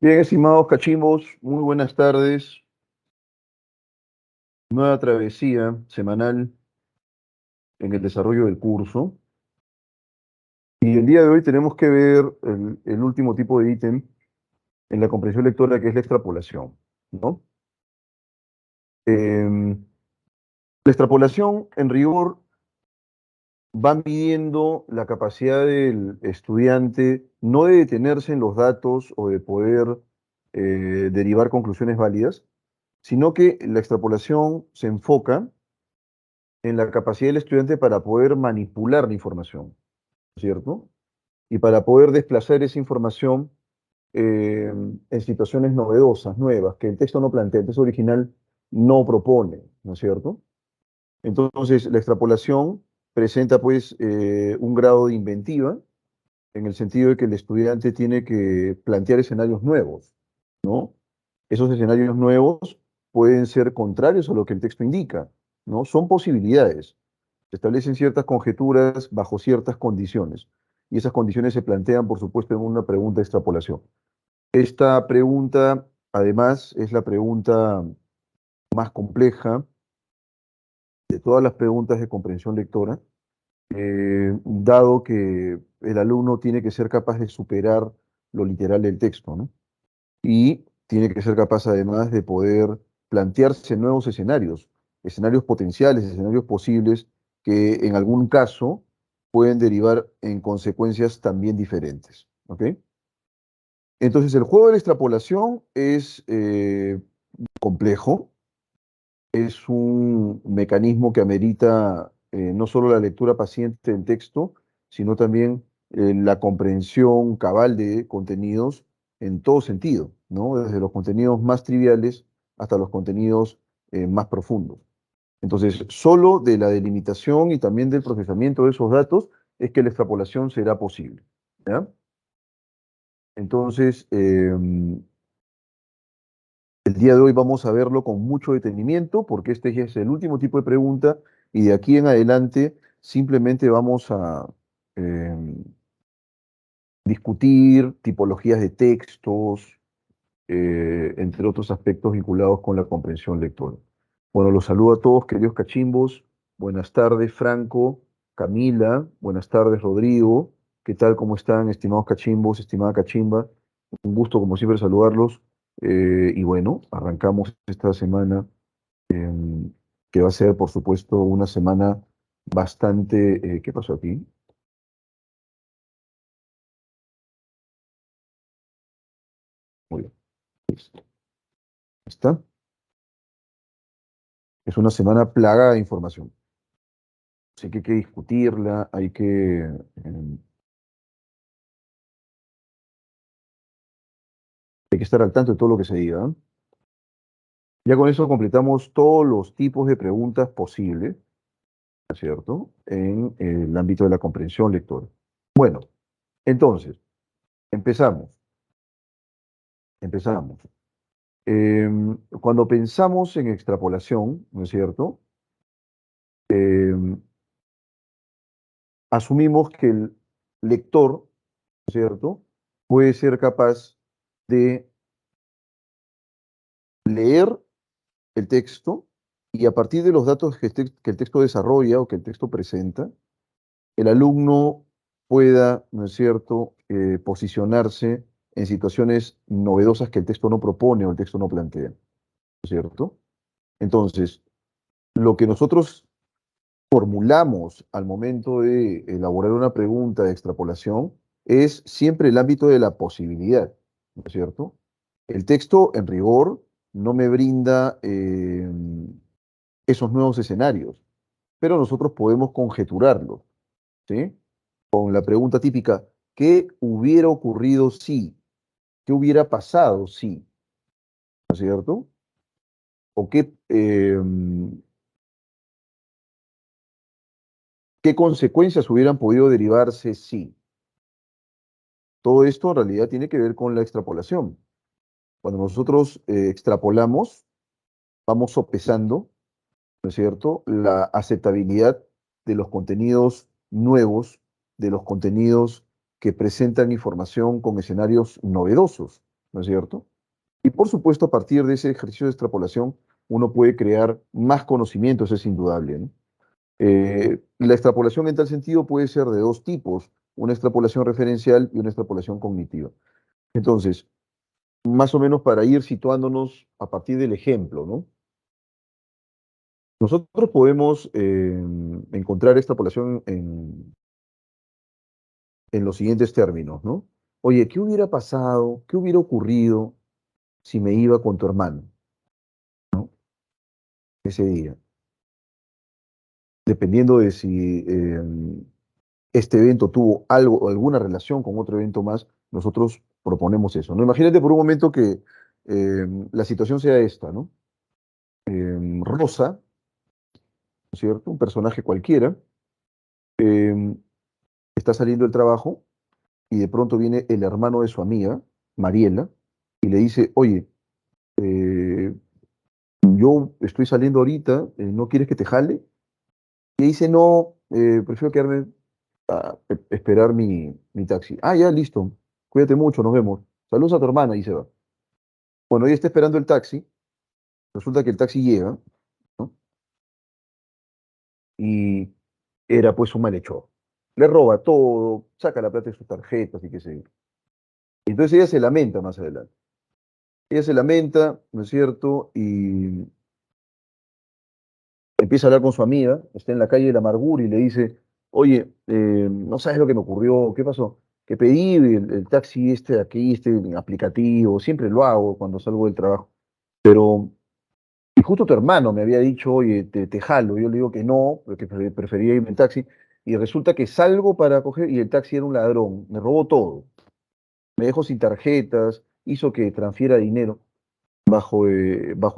Bien, estimados cachimbos, muy buenas tardes. Nueva travesía semanal en el desarrollo del curso. Y el día de hoy tenemos que ver el último tipo de ítem en la comprensión lectora, que es la extrapolación, ¿no? La extrapolación, en rigor, va midiendo la capacidad del estudiante no de detenerse en los datos o de poder derivar conclusiones válidas, sino que la extrapolación se enfoca en la capacidad del estudiante para poder manipular la información, ¿cierto? Y para poder desplazar esa información en situaciones novedosas, nuevas, que el texto no plantea, el texto original no propone, ¿no es cierto? Entonces, la extrapolación presenta pues un grado de inventiva en el sentido de que el estudiante tiene que plantear escenarios nuevos, ¿no? Esos escenarios nuevos pueden ser contrarios a lo que el texto indica, ¿no? Son posibilidades. Se establecen ciertas conjeturas bajo ciertas condiciones. Y esas condiciones se plantean, por supuesto, en una pregunta de extrapolación. Esta pregunta, además, es la pregunta más compleja de todas las preguntas de comprensión lectora, dado que el alumno tiene que ser capaz de superar lo literal del texto, ¿no? Y tiene que ser capaz, además, de poder plantearse nuevos escenarios, escenarios potenciales, escenarios posibles, que en algún caso pueden derivar en consecuencias también diferentes. ¿Ok? Entonces, el juego de la extrapolación es complejo, es un mecanismo que amerita no solo la lectura paciente del texto, sino también la comprensión cabal de contenidos en todo sentido, ¿no? Desde los contenidos más triviales hasta los contenidos más profundos. Entonces, solo de la delimitación y también del procesamiento de esos datos es que la extrapolación será posible, ¿ya? Entonces, el día de hoy vamos a verlo con mucho detenimiento porque este ya es el último tipo de pregunta y de aquí en adelante simplemente vamos a eh, discutir tipologías de textos, entre otros aspectos vinculados con la comprensión lectora. Bueno, los saludo a todos, queridos cachimbos. Buenas tardes, Franco, Camila. Buenas tardes, Rodrigo. ¿Qué tal? ¿Cómo están, estimados cachimbos, estimada cachimba? Un gusto, como siempre, saludarlos. Y bueno, arrancamos esta semana, que va a ser, por supuesto, una semana bastante... ¿qué pasó aquí? Muy bien, listo. ¿Está? Es una semana plagada de información. Así que hay que discutirla, hay que estar al tanto de todo lo que se diga, ¿no? Ya con eso completamos todos los tipos de preguntas posibles, ¿no es cierto?, en el ámbito de la comprensión lectora. Bueno, entonces, empezamos, empezamos. Cuando pensamos en extrapolación, ¿no es cierto?, Em, asumimos que el lector, ¿no es cierto?, puede ser capaz de leer el texto y a partir de los datos que el texto desarrolla o que el texto presenta, el alumno pueda, ¿no es cierto?, posicionarse en situaciones novedosas que el texto no propone o el texto no plantea, ¿no es cierto? Entonces, lo que nosotros formulamos al momento de elaborar una pregunta de extrapolación es siempre el ámbito de la posibilidad, ¿no es cierto? El texto, en rigor, no me brinda esos nuevos escenarios, pero nosotros podemos conjeturarlos, ¿sí? Con la pregunta típica, ¿qué hubiera ocurrido si? ¿Qué hubiera pasado si? ¿No es cierto? ¿O qué consecuencias hubieran podido derivarse si? Todo esto en realidad tiene que ver con la extrapolación. Cuando nosotros extrapolamos, vamos sopesando, ¿no es cierto?, la aceptabilidad de los contenidos nuevos, de los contenidos que presentan información con escenarios novedosos. ¿no es cierto? Y por supuesto, a partir de ese ejercicio de extrapolación, uno puede crear más conocimientos, es indudable, ¿no? La extrapolación en tal sentido puede ser de dos tipos, una extrapolación referencial y una extrapolación cognitiva. Entonces, más o menos para ir situándonos a partir del ejemplo, ¿no? Nosotros podemos encontrar extrapolación en los siguientes términos, ¿no? Oye, ¿qué hubiera pasado? ¿Qué hubiera ocurrido si me iba con tu hermano, ¿no? Ese día. Dependiendo de si este evento tuvo algo, alguna relación con otro evento más, nosotros proponemos eso, ¿no? Imagínate por un momento que la situación sea esta, ¿no? Rosa, ¿no es cierto? Un personaje cualquiera, eh, está saliendo del trabajo y de pronto viene el hermano de su amiga, Mariela, y le dice, oye, eh, yo estoy saliendo ahorita, ¿no quieres que te jale? Y dice, no, prefiero quedarme a esperar mi taxi. Ah, ya, listo. Cuídate mucho, nos vemos. Saludos a tu hermana y se va. Bueno, ella está esperando el taxi. Resulta que el taxi llega, ¿no? Y era pues un malhechor. Le roba todo, saca la plata de sus tarjetas y qué sé yo. Entonces ella se lamenta más adelante. Ella se lamenta, ¿no es cierto? Y empieza a hablar con su amiga, está en la calle de la amargura y le dice, oye, no sabes lo que me ocurrió, ¿qué pasó? Que pedí el taxi este de aquí, este aplicativo, siempre lo hago cuando salgo del trabajo, pero y justo tu hermano me había dicho, oye, te jalo, yo le digo que no, porque prefería irme en taxi, y resulta que salgo para coger y el taxi era un ladrón, me robó todo, me dejó sin tarjetas, hizo que transfiera dinero bajo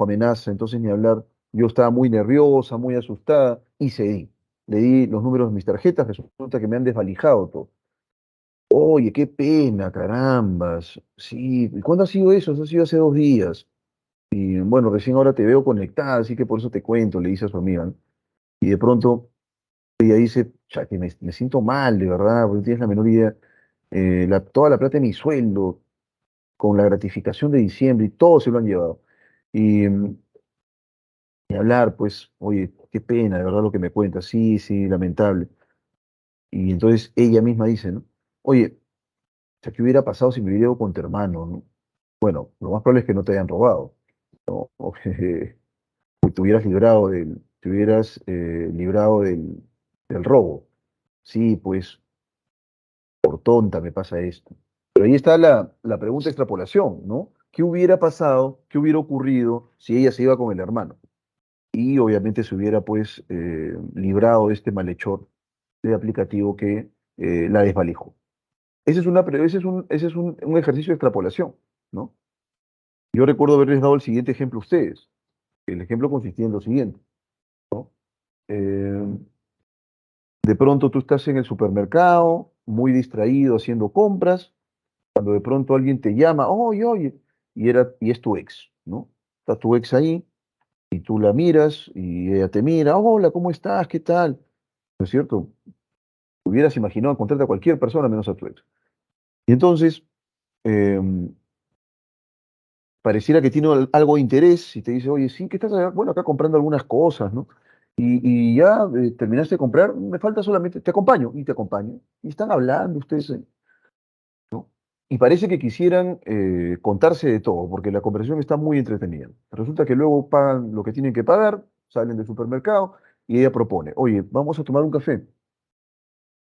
amenaza, entonces ni hablar, yo estaba muy nerviosa, muy asustada y cedí. Le di los números de mis tarjetas, resulta que me han desvalijado todo. Oye, qué pena, carambas. Sí, ¿y cuándo ha sido eso? Eso ha sido hace 2 días. Y bueno, recién ahora te veo conectada, así que por eso te cuento, le dice a su amiga, ¿no? Y de pronto ella dice, ya que me siento mal, de verdad, porque no tienes la menor idea. Toda la plata de mi sueldo, con la gratificación de diciembre y todo se lo han llevado. Y ni hablar, pues, oye, qué pena, de verdad lo que me cuentas, sí, sí, lamentable. Y entonces ella misma dice, ¿no? Oye, o sea, ¿qué hubiera pasado si me hubiera ido con tu hermano, ¿no? Bueno, lo más probable es que no te hayan robado, ¿no? O que te hubieras librado del robo. Sí, pues, por tonta me pasa esto. Pero ahí está la pregunta de extrapolación, ¿no? ¿Qué hubiera pasado, qué hubiera ocurrido si ella se iba con el hermano? Y obviamente se hubiera pues librado de este malhechor de aplicativo que la desvalijó. Ese es un ejercicio de extrapolación, ¿no? Yo recuerdo haberles dado el siguiente ejemplo a ustedes. El ejemplo consistía en lo siguiente, ¿no? Eh, de pronto tú estás en el supermercado, muy distraído haciendo compras, cuando de pronto alguien te llama, oye, oye, y es tu ex, ¿no? Está tu ex ahí y tú la miras y ella te mira, hola, ¿cómo estás? ¿Qué tal? ¿No es cierto? Hubieras imaginado encontrarte a cualquier persona menos a tu ex. Y entonces, em, pareciera que tiene algo de interés y te dice, oye, sí, ¿qué estás acá? Bueno, acá comprando algunas cosas, ¿no? Y ya terminaste de comprar, me falta solamente, te acompaño, y te acompaño. Y están hablando ustedes, ¿no? Y parece que quisieran contarse de todo, porque la conversación está muy entretenida. Resulta que luego pagan lo que tienen que pagar, salen del supermercado y ella propone, oye, vamos a tomar un café.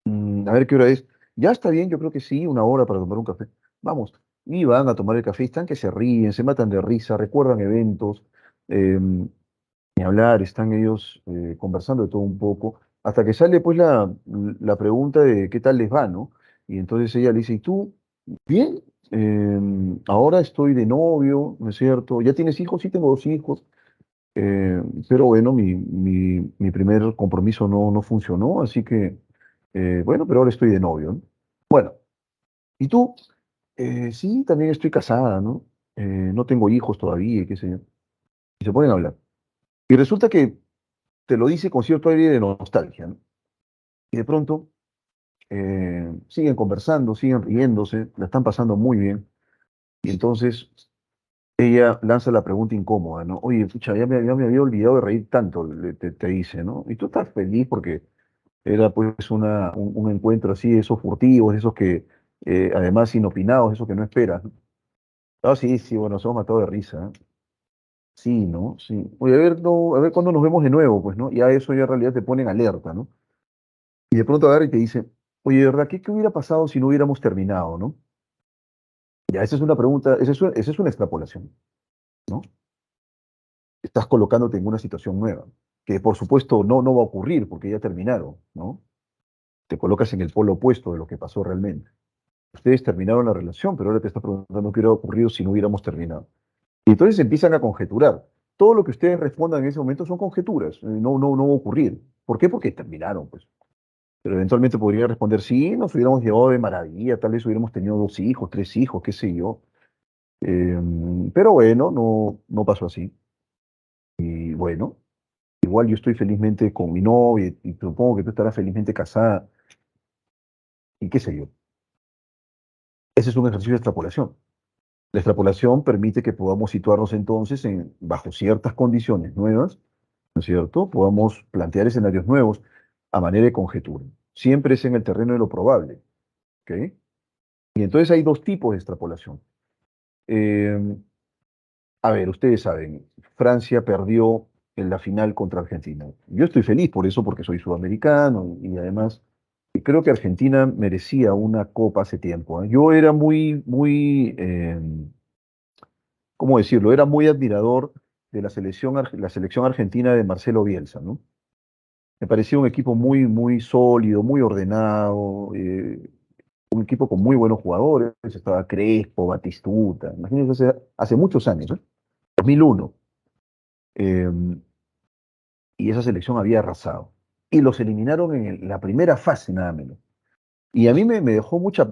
A ver qué hora es. Ya está bien, yo creo que sí, una hora para tomar un café. Vamos. Y van a tomar el café, están que se ríen, se matan de risa, recuerdan eventos, ni hablar, están ellos conversando de todo un poco, hasta que sale pues la pregunta de qué tal les va, ¿no? Y entonces ella le dice, ¿y tú? Bien, ahora estoy de novio, ¿no es cierto? ¿Ya tienes hijos? Sí, tengo 2 hijos. Pero bueno, mi primer compromiso no funcionó, así que, bueno, pero ahora estoy de novio, ¿no? Bueno, ¿y tú? Sí, también estoy casada, ¿no? No tengo hijos todavía, qué sé yo. Y se ponen a hablar. Y resulta que te lo dice con cierto aire de nostalgia, ¿no? Y de pronto siguen conversando, siguen riéndose, la están pasando muy bien. Y entonces ella lanza la pregunta incómoda, ¿no? Oye, pucha, ya me había olvidado de reír tanto, te dice, ¿no? Y tú estás feliz porque era pues un encuentro así, esos furtivos, esos que, además inopinados, esos que no esperas, ¿no? Ah, sí, sí, bueno, nos hemos matado de risa, ¿eh? Sí, ¿no? Sí. Oye, a ver, no, a ver cuándo nos vemos de nuevo, pues, ¿no? Ya eso ya en realidad te pone en alerta, ¿no? Y de pronto agarra y te dice, oye, ¿de verdad qué hubiera pasado si no hubiéramos terminado, ¿no? Ya, esa es una pregunta, esa es una extrapolación, ¿no? Estás colocándote en una situación nueva, que por supuesto no va a ocurrir porque ya terminaron, ¿no? Te colocas en el polo opuesto de lo que pasó realmente. Ustedes terminaron la relación, pero ahora te estás preguntando qué hubiera ocurrido si no hubiéramos terminado. Y entonces empiezan a conjeturar. Todo lo que ustedes respondan en ese momento son conjeturas, no va a ocurrir. ¿Por qué? Porque terminaron, pues. Pero eventualmente podría responder, sí, nos hubiéramos llevado de maravilla, tal vez hubiéramos tenido 2 hijos, 3 hijos, qué sé yo. Eh, pero bueno, no pasó así. Y bueno, igual yo estoy felizmente con mi novia y supongo que tú estarás felizmente casada y qué sé yo. Ese es un ejercicio de extrapolación. La extrapolación permite que podamos situarnos entonces bajo ciertas condiciones nuevas, ¿no es cierto? Podamos plantear escenarios nuevos a manera de conjetura. Siempre es en el terreno de lo probable, ¿ok? Y entonces hay dos tipos de extrapolación. Eh, a ver, ustedes saben, Francia perdió en la final contra Argentina. Yo estoy feliz por eso, porque soy sudamericano y además creo que Argentina merecía una copa hace tiempo, ¿eh? Yo era ¿cómo decirlo? Era muy admirador de la selección argentina de Marcelo Bielsa, ¿no? Me parecía un equipo muy sólido, muy ordenado, un equipo con muy buenos jugadores. Estaba Crespo, Batistuta, imagínense, hace muchos años, ¿eh? 2001. eh, y esa selección había arrasado. Y los eliminaron en la primera fase, nada menos. Y a mí me dejó mucha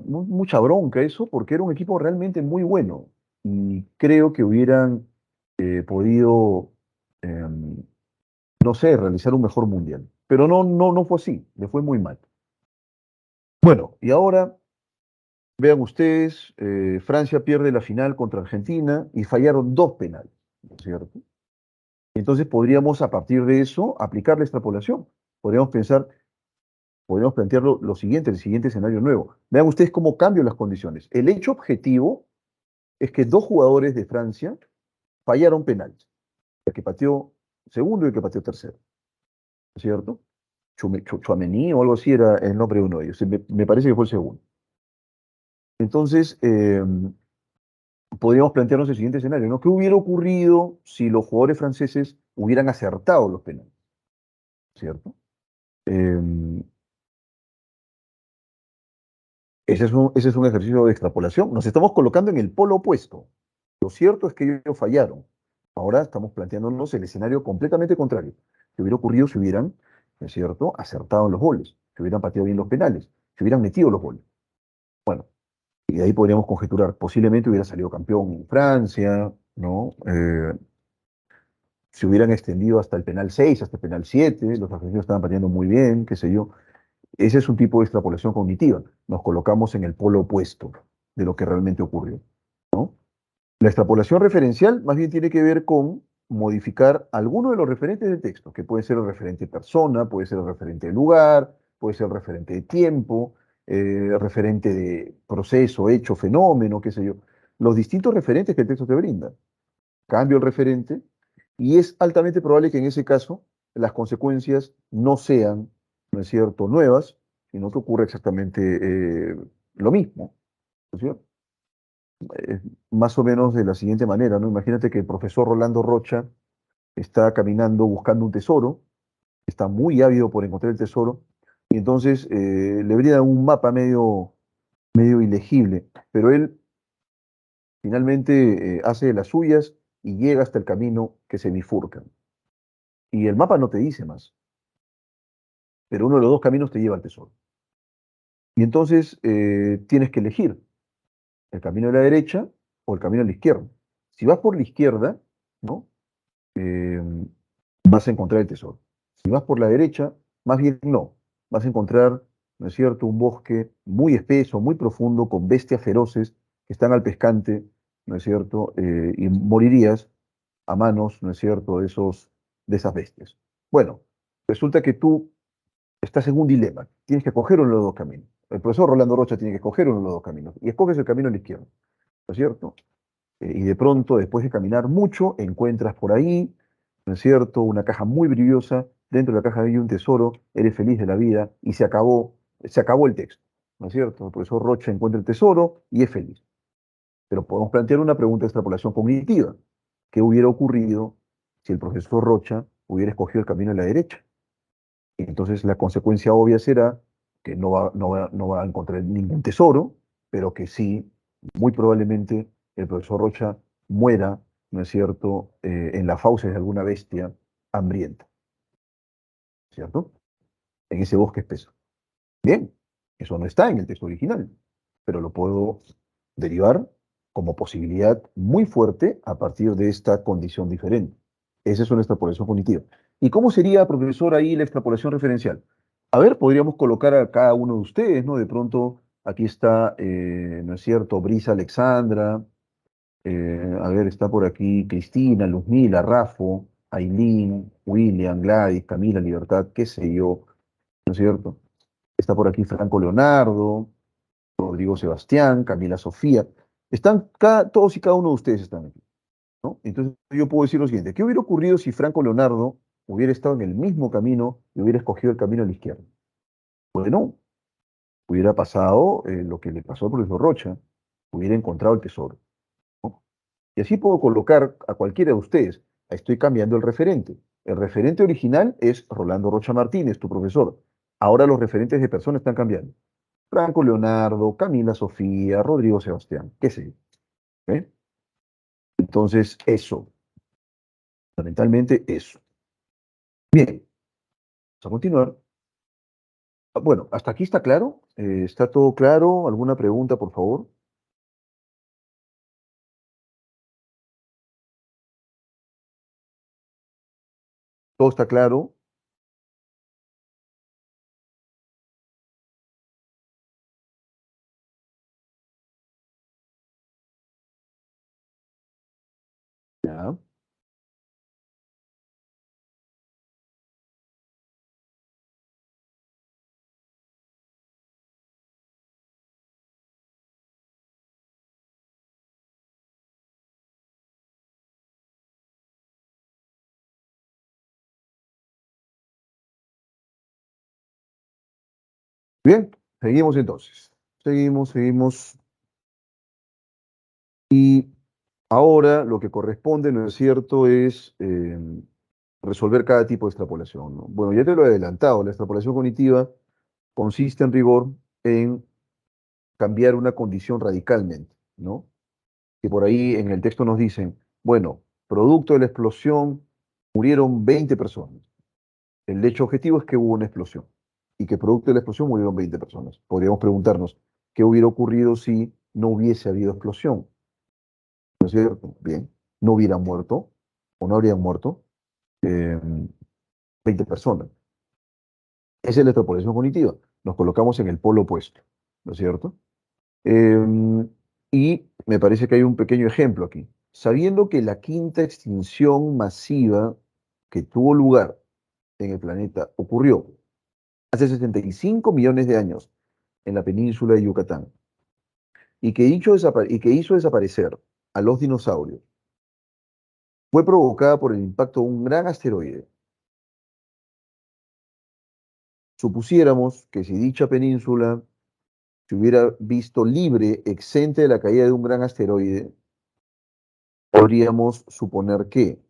bronca eso, porque era un equipo realmente muy bueno. Y creo que hubieran podido, no sé, realizar un mejor mundial. Pero no fue así, le fue muy mal. Bueno, y ahora vean ustedes, Francia pierde la final contra Argentina y fallaron 2 penales, ¿no es cierto? Entonces podríamos a partir de eso aplicar la extrapolación. Podríamos pensar, podríamos plantear lo siguiente, el siguiente escenario nuevo. Vean ustedes cómo cambian las condiciones. El hecho objetivo es que 2 jugadores de Francia fallaron penales. El que pateó segundo y el que pateó tercero, ¿no es cierto? Tchouaméni o algo así era el nombre de uno de ellos. Me parece que fue el segundo. Entonces, podríamos plantearnos el siguiente escenario, ¿no? ¿Qué hubiera ocurrido si los jugadores franceses hubieran acertado los penales? ¿Cierto? Eh, ese es un ejercicio de extrapolación. Nos estamos colocando en el polo opuesto. Lo cierto es que ellos fallaron. Ahora estamos planteándonos el escenario completamente contrario. ¿Qué hubiera ocurrido si hubieran, ¿no es cierto?, acertado en los goles, si hubieran pateado bien los penales, si hubieran metido los goles? Bueno, y de ahí podríamos conjeturar, posiblemente hubiera salido campeón en Francia, ¿no? Se hubieran extendido hasta el penal 6, hasta el penal 7, los argentinos estaban pateando muy bien, qué sé yo. Ese es un tipo de extrapolación cognitiva. Nos colocamos en el polo opuesto de lo que realmente ocurrió, ¿no? La extrapolación referencial más bien tiene que ver con modificar alguno de los referentes del texto, que puede ser el referente persona, puede ser el referente de lugar, puede ser el referente de tiempo, referente de proceso, hecho, fenómeno, qué sé yo. Los distintos referentes que el texto te brinda. Cambio el referente y es altamente probable que en ese caso las consecuencias no sean, ¿no es cierto?, nuevas, sino que ocurra exactamente lo mismo, ¿no es cierto? Eh, Más o menos de la siguiente manera, ¿no? Imagínate que el profesor Rolando Rocha está caminando buscando un tesoro, está muy ávido por encontrar el tesoro, y entonces le brindan un mapa medio ilegible, pero él finalmente hace de las suyas y llega hasta el camino que se bifurca. Y el mapa no te dice más, pero uno de los dos caminos te lleva al tesoro. Y entonces tienes que elegir el camino de la derecha o el camino de la izquierda. Si vas por la izquierda, ¿no? Eh, vas a encontrar el tesoro. Si vas por la derecha, más bien no. Vas a encontrar, ¿no es cierto?, un bosque muy espeso, muy profundo, con bestias feroces que están al pescante ¿no es cierto? Y morirías a manos, ¿no es cierto?, de esas bestias. Bueno, resulta que tú estás en un dilema. Tienes que escoger uno de los dos caminos. El profesor Rolando Rocha tiene que escoger uno de los dos caminos. Y escoges el camino a la izquierda, ¿no es cierto? Y de pronto, después de caminar mucho, encuentras por ahí, ¿no es cierto?, una caja muy brillosa. Dentro de la caja hay un tesoro, eres feliz de la vida y se acabó el texto, ¿no es cierto? El profesor Rocha encuentra el tesoro y es feliz. Pero podemos plantear una pregunta de extrapolación cognitiva. ¿Qué hubiera ocurrido si el profesor Rocha hubiera escogido el camino a la derecha? Y entonces la consecuencia obvia será que no va a encontrar ningún tesoro, pero que sí, muy probablemente, el profesor Rocha muera, ¿no es cierto?, en las fauces de alguna bestia hambrienta, ¿cierto? En ese bosque espeso. Bien, eso no está en el texto original, pero lo puedo derivar como posibilidad muy fuerte a partir de esta condición diferente. Esa es una extrapolación cognitiva. ¿Y cómo sería, profesor, ahí la extrapolación referencial? A ver, podríamos colocar a cada uno de ustedes, ¿no? De pronto, aquí está, ¿no es cierto?, Brisa Alexandra, a ver, está por aquí Cristina, Luzmila, Rafo, Ailín, William, Gladys, Camila, Libertad, qué sé yo, ¿no es cierto? Está por aquí Franco Leonardo, Rodrigo Sebastián, Camila Sofía. Todos y cada uno de ustedes están aquí, ¿no? Entonces yo puedo decir lo siguiente: ¿qué hubiera ocurrido si Franco Leonardo hubiera estado en el mismo camino y hubiera escogido el camino a la izquierda? Bueno, hubiera pasado lo que le pasó al profesor Rocha, hubiera encontrado el tesoro, ¿no? Y así puedo colocar a cualquiera de ustedes. Estoy cambiando el referente. El referente original es Rolando Rocha Martínez, tu profesor. Ahora los referentes de personas están cambiando. Franco Leonardo, Camila Sofía, Rodrigo Sebastián, qué sé yo. ¿Eh? Entonces, eso, fundamentalmente eso. Bien, vamos a continuar. Bueno, hasta aquí está claro. ¿Está todo claro? ¿Alguna pregunta, por favor? ¿Todo está claro? Ya. Bien, seguimos entonces. Seguimos. Y ahora lo que corresponde, ¿no es cierto?, es resolver cada tipo de extrapolación, ¿no? Bueno, ya te lo he adelantado. La extrapolación cognitiva consiste en rigor en cambiar una condición radicalmente, ¿no? Que por ahí en el texto nos dicen, bueno, producto de la explosión murieron 20 personas. El hecho objetivo es que hubo una explosión y que producto de la explosión murieron 20 personas. Podríamos preguntarnos, ¿qué hubiera ocurrido si no hubiese habido explosión? ¿No es cierto? Bien, no hubieran muerto o no habrían muerto eh, 20 personas. Esa es la extrapolación cognitiva. Nos colocamos en el polo opuesto, ¿no es cierto? Eh, y me parece que hay un pequeño ejemplo aquí. Sabiendo que la quinta extinción masiva que tuvo lugar en el planeta ocurrió hace 65 millones de años en la península de Yucatán y que hizo desaparecer a los dinosaurios, fue provocada por el impacto de un gran asteroide. Supusiéramos que si dicha península se hubiera visto libre, exenta de la caída de un gran asteroide, podríamos suponer que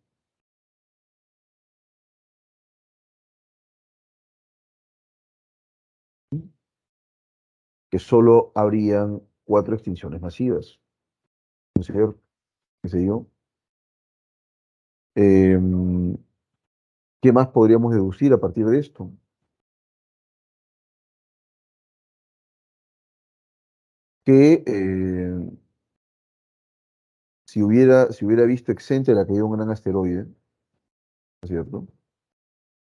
solo habrían cuatro extinciones masivas. ¿No es cierto? ¿Qué sé yo? Em, ¿Qué más podríamos deducir a partir de esto? Que si hubiera visto exenta la caída de un gran asteroide, ¿no es cierto?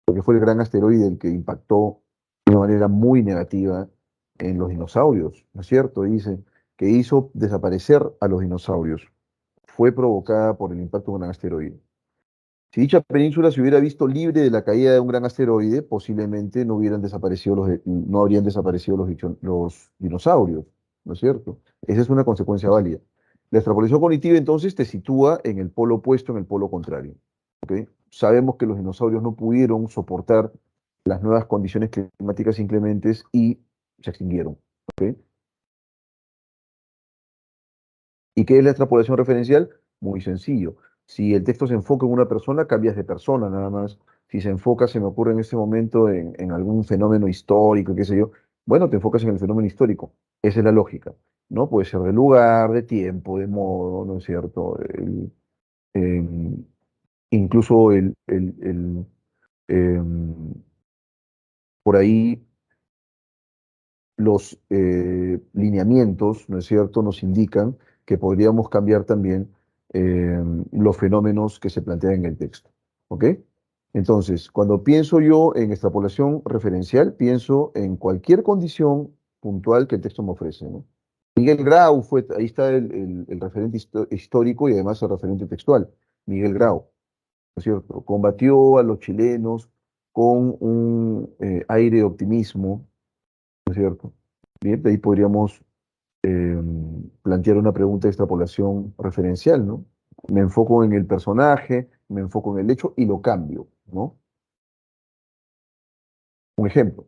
Porque fue el gran asteroide el que impactó de una manera muy negativa en los dinosaurios, ¿no es cierto? Dice que hizo desaparecer a los dinosaurios. fue provocada por el impacto de un gran asteroide. Si dicha península se hubiera visto libre de la caída de un gran asteroide, posiblemente no habrían desaparecido los dinosaurios, ¿no es cierto? Esa es una consecuencia válida. La extrapolación cognitiva entonces te sitúa en el polo opuesto, en el polo contrario. ¿Ok? Sabemos que los dinosaurios no pudieron soportar las nuevas condiciones climáticas inclementes y se extinguieron. ¿Ok? ¿Y qué es la extrapolación referencial? Muy sencillo. Si el texto se enfoca en una persona, cambias de persona nada más. Si se enfoca, se me ocurre en este momento, en algún fenómeno histórico, qué sé yo, bueno, te enfocas en el fenómeno histórico. Esa es la lógica, ¿no? Puede ser de lugar, de tiempo, de modo, ¿no es cierto? Em, incluso em, por ahí los lineamientos, ¿no es cierto?, nos indican que podríamos cambiar también los fenómenos que se plantean en el texto. ¿Ok? Entonces, cuando pienso yo en extrapolación referencial, pienso en cualquier condición puntual que el texto me ofrece, ¿no? Miguel Grau ahí está el referente histórico y además el referente textual. Miguel Grau, ¿no es cierto? Combatió a los chilenos con un aire de optimismo, ¿no es cierto? Bien, de ahí podríamos plantear una pregunta de extrapolación referencial, ¿no? Me enfoco en el personaje, me enfoco en el hecho y lo cambio, ¿no? Un ejemplo.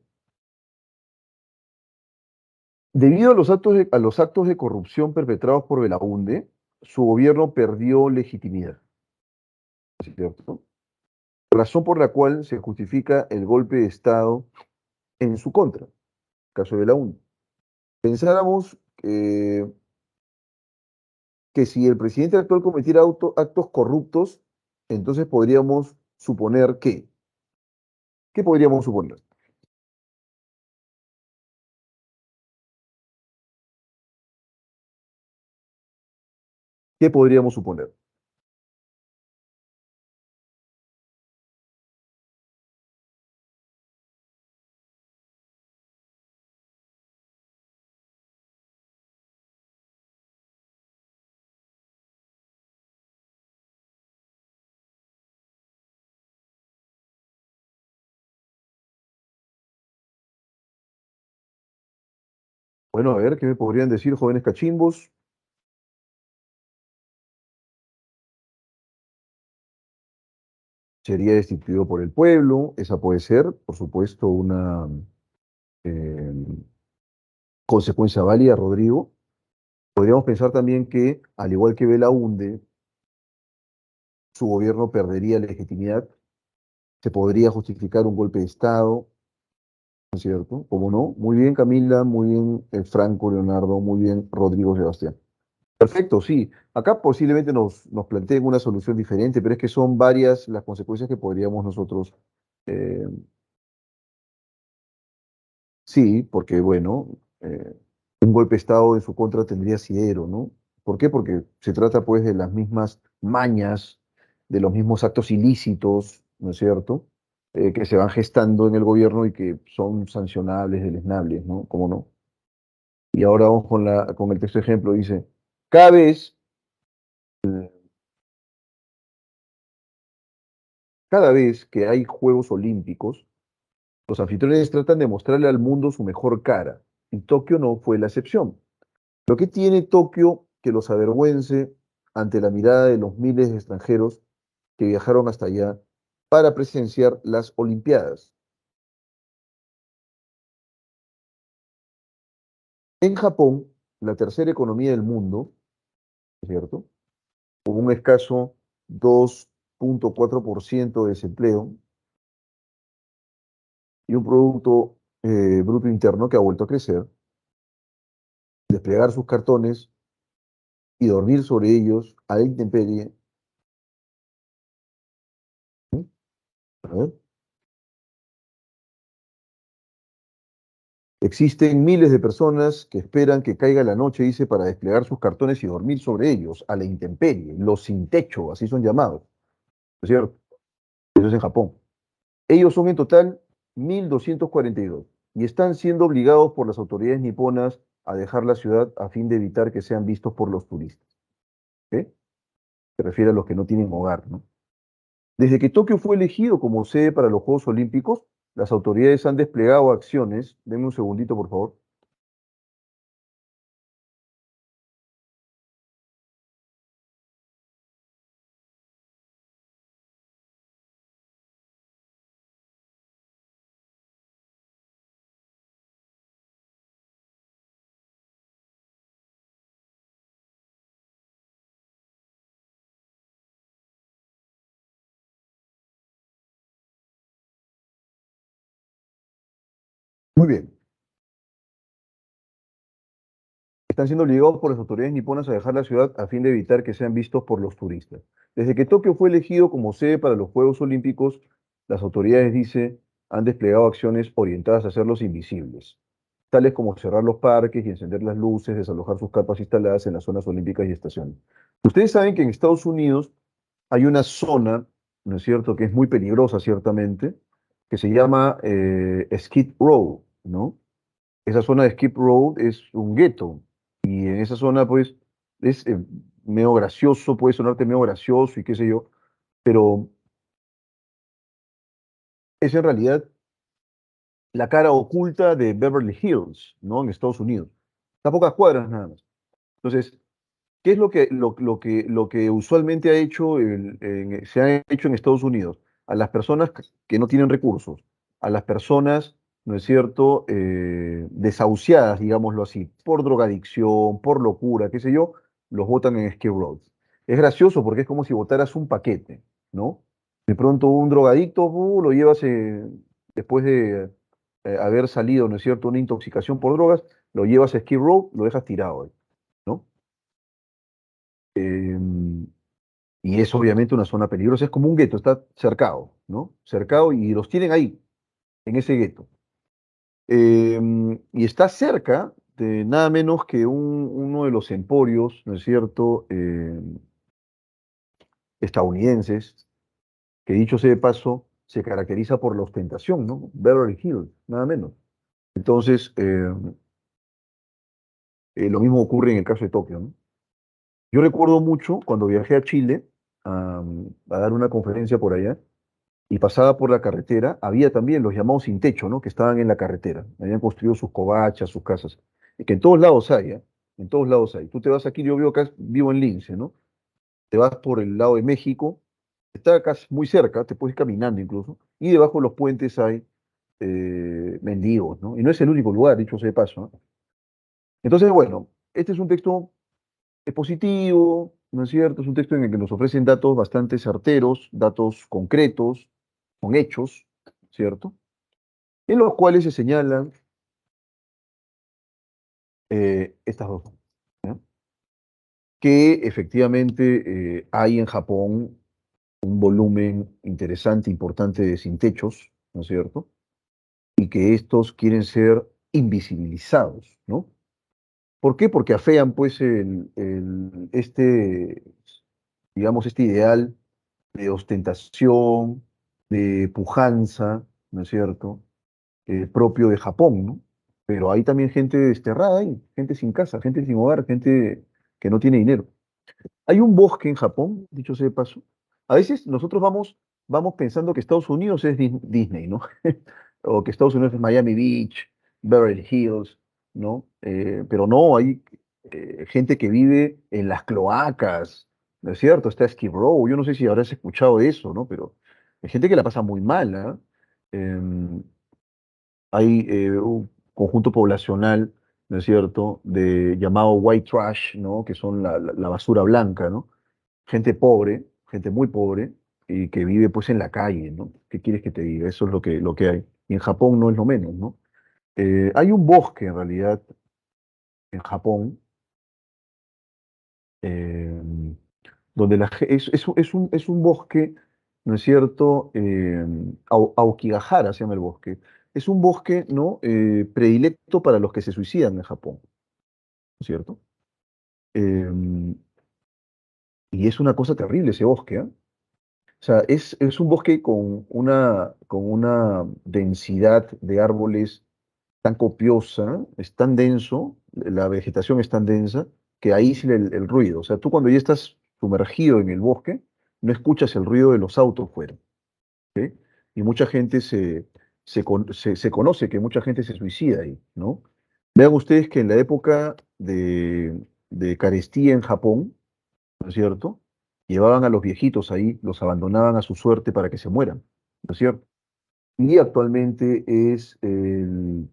Debido a los actos de corrupción perpetrados por Belaúnde, su gobierno perdió legitimidad, ¿es cierto? Razón por la cual se justifica el golpe de Estado en su contra, caso de Belaúnde. Pensáramos que si el presidente actual cometiera actos corruptos, entonces podríamos suponer que, ¿qué podríamos suponer? ¿Qué podríamos suponer? Bueno, a ver, ¿qué me podrían decir jóvenes cachimbos? Sería destituido por el pueblo, esa puede ser, por supuesto, una eh, consecuencia válida, Rodrigo. Podríamos pensar también que, al igual que Belaúnde, su gobierno perdería legitimidad, se podría justificar un golpe de Estado, ¿no es cierto? ¿Cómo no? Muy bien, Camila, muy bien, Franco, Leonardo, muy bien, Rodrigo, Sebastián. Perfecto, sí. Acá posiblemente nos planteen una solución diferente, pero es que son varias las consecuencias que podríamos nosotros. eh, sí, porque bueno, un golpe de Estado en su contra tendría asidero, ¿no? ¿Por qué? Porque se trata pues de las mismas mañas, de los mismos actos ilícitos, ¿no es cierto? Que se van gestando en el gobierno y que son sancionables, deleznables, ¿no? ¿Cómo no? Y ahora vamos con el texto ejemplo, dice, cada vez, cada vez que hay Juegos Olímpicos, los anfitriones tratan de mostrarle al mundo su mejor cara, y Tokio no fue la excepción. Lo que tiene Tokio que los avergüence ante la mirada de los miles de extranjeros que viajaron hasta allá para presenciar las Olimpiadas. En Japón, la tercera economía del mundo, ¿es cierto? Con un escaso 2,4% de desempleo y un producto bruto interno que ha vuelto a crecer, desplegar sus cartones y dormir sobre ellos a la intemperie. ¿Sí? A ver. Existen miles de personas que esperan que caiga la noche, dice, para desplegar sus cartones y dormir sobre ellos, a la intemperie, los sin techo, así son llamados, ¿no es cierto? Eso es en Japón. Ellos son en total 1.242 y están siendo obligados por las autoridades niponas a dejar la ciudad a fin de evitar que sean vistos por los turistas. ¿Ok? se refiere a los que no tienen hogar, ¿no? Desde que Tokio fue elegido como sede para los Juegos Olímpicos, las autoridades han desplegado acciones. Denme un segundito, por favor. Muy bien. Están siendo obligados por las autoridades niponas a dejar la ciudad a fin de evitar que sean vistos por los turistas. Desde que Tokio fue elegido como sede para los Juegos Olímpicos, las autoridades, dice, han desplegado acciones orientadas a hacerlos invisibles, tales como cerrar los parques y encender las luces, desalojar sus carpas instaladas en las zonas olímpicas y estaciones. Ustedes saben que en Estados Unidos hay una zona, ¿no es cierto?, que es muy peligrosa, ciertamente, que se llama Skid Row, ¿no? Esa zona de Skid Row es un gueto y en esa zona, pues, es medio gracioso, puede sonarte medio gracioso y qué sé yo, pero es en realidad la cara oculta de Beverly Hills, ¿no? En Estados Unidos. Está a pocas cuadras nada más. Entonces, ¿qué es lo que usualmente se ha hecho en Estados Unidos? A las personas que no tienen recursos, a las personas, ¿no es cierto?, desahuciadas, digámoslo así, por drogadicción, por locura, qué sé yo, los botan en Skid Row. Es gracioso porque es como si botaras un paquete, ¿no? De pronto un drogadicto, lo llevas después de haber salido, ¿no es cierto?, una intoxicación por drogas, lo llevas a Skid Row, lo dejas tirado ahí, ¿no? Em, y es obviamente una zona peligrosa, es como un gueto, está cercado, ¿no? Cercado y los tienen ahí, en ese gueto. Y está cerca de nada menos que uno de los emporios, ¿no es cierto?, estadounidenses, que dicho sea de paso, se caracteriza por la ostentación, ¿no? Beverly Hills, nada menos. Entonces, lo mismo ocurre en el caso de Tokio, ¿no? Yo recuerdo mucho cuando viajé a Chile a dar una conferencia por allá, y pasaba por la carretera, había también los llamados sin techo, ¿no? Que estaban en la carretera, habían construido sus covachas, sus casas, y que en todos lados hay, ¿eh? En todos lados hay. Tú te vas aquí, yo vivo acá, vivo en Lince, ¿no? Te vas por el lado de México, está acá muy cerca, te puedes ir caminando incluso, y debajo de los puentes hay mendigos, ¿no? Y no es el único lugar, dicho sea de paso, ¿no? Entonces, bueno, este es un texto positivo, ¿no es cierto? Es un texto en el que nos ofrecen datos bastante certeros, datos concretos, con hechos, ¿cierto? En los cuales se señalan estas dos cosas, ¿no? Que efectivamente hay en Japón un volumen interesante, importante de sin techos, ¿no es cierto? Y que estos quieren ser invisibilizados, ¿no? ¿Por qué? Porque afean, pues, digamos, este ideal de ostentación, de pujanza, ¿no es cierto? Propio de Japón, ¿no? Pero hay también gente desterrada ahí, gente sin casa, gente sin hogar, gente que no tiene dinero. Hay un bosque en Japón, dicho sea de paso. A veces nosotros vamos pensando que Estados Unidos es Disney, ¿no? O que Estados Unidos es Miami Beach, Beverly Hills, ¿no? Pero no, hay gente que vive en las cloacas, ¿no es cierto? Está Skid Row, yo no sé si habrás escuchado de eso, ¿no? Pero hay gente que la pasa muy mal, ¿ah? Em, Hay un conjunto poblacional, ¿no es cierto?, llamado white trash, ¿no?, que son la basura blanca, ¿no? Gente pobre, gente muy pobre, y que vive pues en la calle, ¿no? ¿Qué quieres que te diga? Eso es lo que hay. Y en Japón no es lo menos, ¿no? Hay un bosque en realidad en Japón, eh, donde es un bosque, ¿no es cierto? Aokigahara se llama el bosque. Es un bosque, ¿no? Predilecto para los que se suicidan en Japón, ¿no es cierto? Em, y es una cosa terrible ese bosque, ¿ah? O sea, es un bosque con una densidad de árboles tan copiosa, es tan denso, la vegetación es tan densa, que aísla el ruido. O sea, tú cuando ya estás sumergido en el bosque, no escuchas el ruido de los autos fuera. ¿Ok? Y mucha gente se conoce que mucha gente se suicida ahí, ¿no? Vean ustedes que en la época de carestía en Japón, ¿no es cierto? Llevaban a los viejitos ahí, los abandonaban a su suerte para que se mueran, ¿no es cierto? Y actualmente es el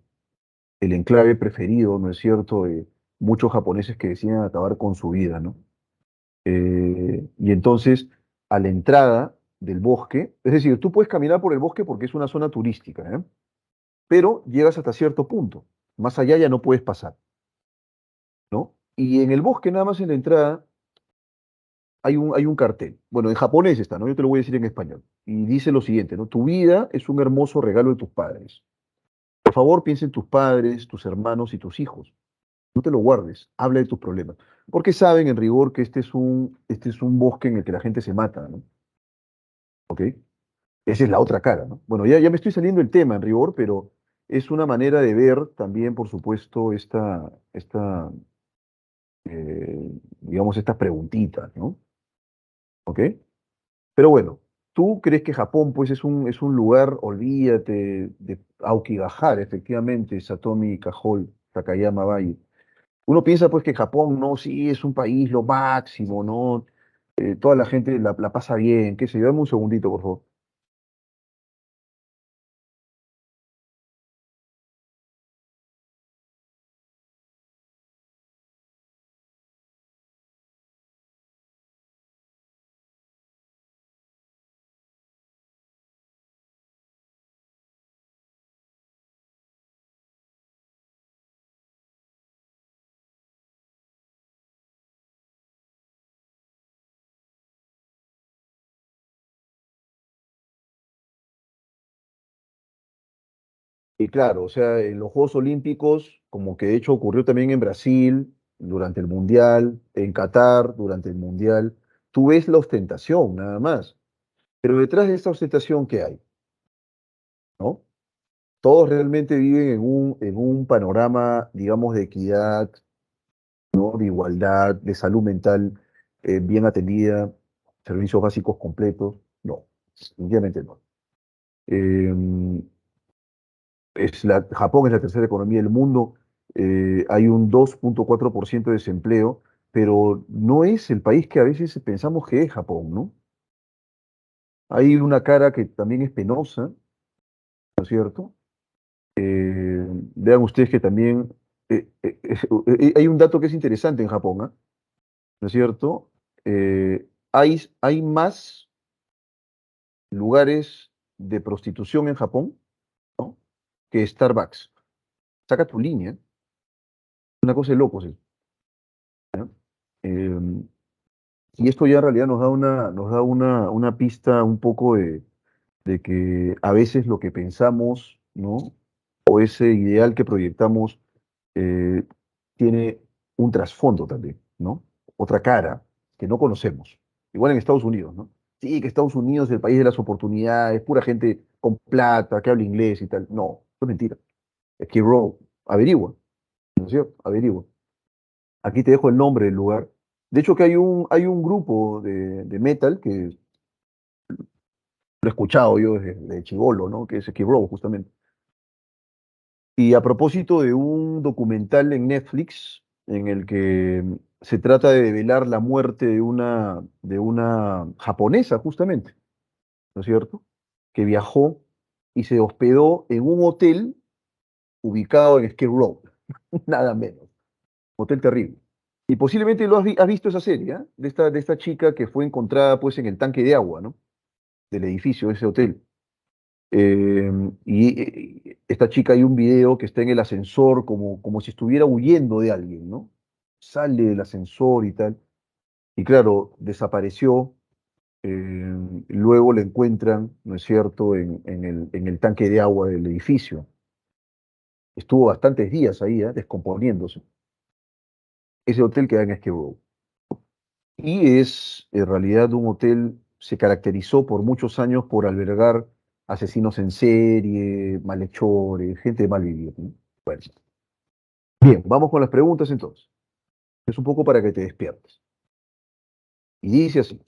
enclave preferido, ¿no es cierto?, de muchos japoneses que deciden acabar con su vida, ¿no? Y entonces, a la entrada del bosque, es decir, tú puedes caminar por el bosque porque es una zona turística, ¿eh? Pero llegas hasta cierto punto. Más allá ya no puedes pasar, ¿no? Y en el bosque, nada más en la entrada, hay un cartel. Bueno, en japonés está, ¿no? Yo te lo voy a decir en español. Y dice lo siguiente, ¿no? Tu vida es un hermoso regalo de tus padres. Por favor, piensa en tus padres, tus hermanos y tus hijos. No te lo guardes, habla de tus problemas. Porque saben en rigor que este es un bosque en el que la gente se mata, ¿no? ¿Ok? Esa es la otra cara, ¿no? Bueno, ya me estoy saliendo del tema en rigor, pero es una manera de ver también, por supuesto, digamos, estas preguntitas, ¿no? ¿Ok? Pero bueno, tú crees que Japón, pues, es un lugar, olvídate de Aokigahara, efectivamente, Satomi Kajol, Takayama Bayi. Uno piensa, pues, que Japón, no, sí, es un país lo máximo, ¿no? Toda la gente la pasa bien, qué sé yo. Dame un segundito, por favor. Y claro, o sea, en los Juegos Olímpicos, como que de hecho ocurrió también en Brasil durante el Mundial, en Qatar durante el Mundial, tú ves la ostentación, nada más. Pero detrás de esta ostentación, ¿qué hay? ¿No? Todos realmente viven en un panorama, digamos, de equidad, ¿no? De igualdad, de salud mental bien atendida, servicios básicos completos. No, definitivamente no. Eh, Japón es la tercera economía del mundo, hay un 2,4% de desempleo, pero no es el país que a veces pensamos que es Japón, ¿no? Hay una cara que también es penosa, ¿no es cierto? Vean ustedes que también hay un dato que es interesante en Japón, ¿ah? ¿No es cierto? Hay más lugares de prostitución en Japón, ¿no? Que Starbucks. Saca tu línea, una cosa de locos. Eh, y esto ya en realidad nos da una pista un poco de que a veces lo que pensamos, ¿no? O ese ideal que proyectamos eh, tiene un trasfondo también, ¿no? Otra cara que no conocemos. Igual en Estados Unidos, ¿no? Sí, que Estados Unidos es el país de las oportunidades, pura gente con plata, que habla inglés y tal. No, eso es mentira. Es que, bro, averigua, ¿no es cierto? Averigua. Aquí te dejo el nombre del lugar. De hecho, que hay un grupo de metal que lo he escuchado yo desde chibolo, ¿no? Que es Skid Row, justamente. Y a propósito de un documental en Netflix en el que se trata de develar la muerte de una japonesa, justamente, ¿no es cierto? Que viajó y se hospedó en un hotel ubicado en Skid Row, nada menos. Hotel terrible. Y posiblemente has visto esa serie, ¿ah? De esta chica que fue encontrada pues en el tanque de agua, ¿no? Del edificio de ese hotel. Y esta chica, hay un video que está en el ascensor como si estuviera huyendo de alguien, ¿no? Sale del ascensor y tal. Y claro, desapareció. Luego la encuentran, ¿no es cierto?, en el tanque de agua del edificio. Estuvo bastantes días ahí, descomponiéndose. Ese hotel queda en Skid Row. Y es, en realidad, un hotel, se caracterizó por muchos años por albergar asesinos en serie, malhechores, gente de mal vivir, ¿no? Bueno, bien, vamos con las preguntas entonces. Es un poco para que te despiertes. Y dice así,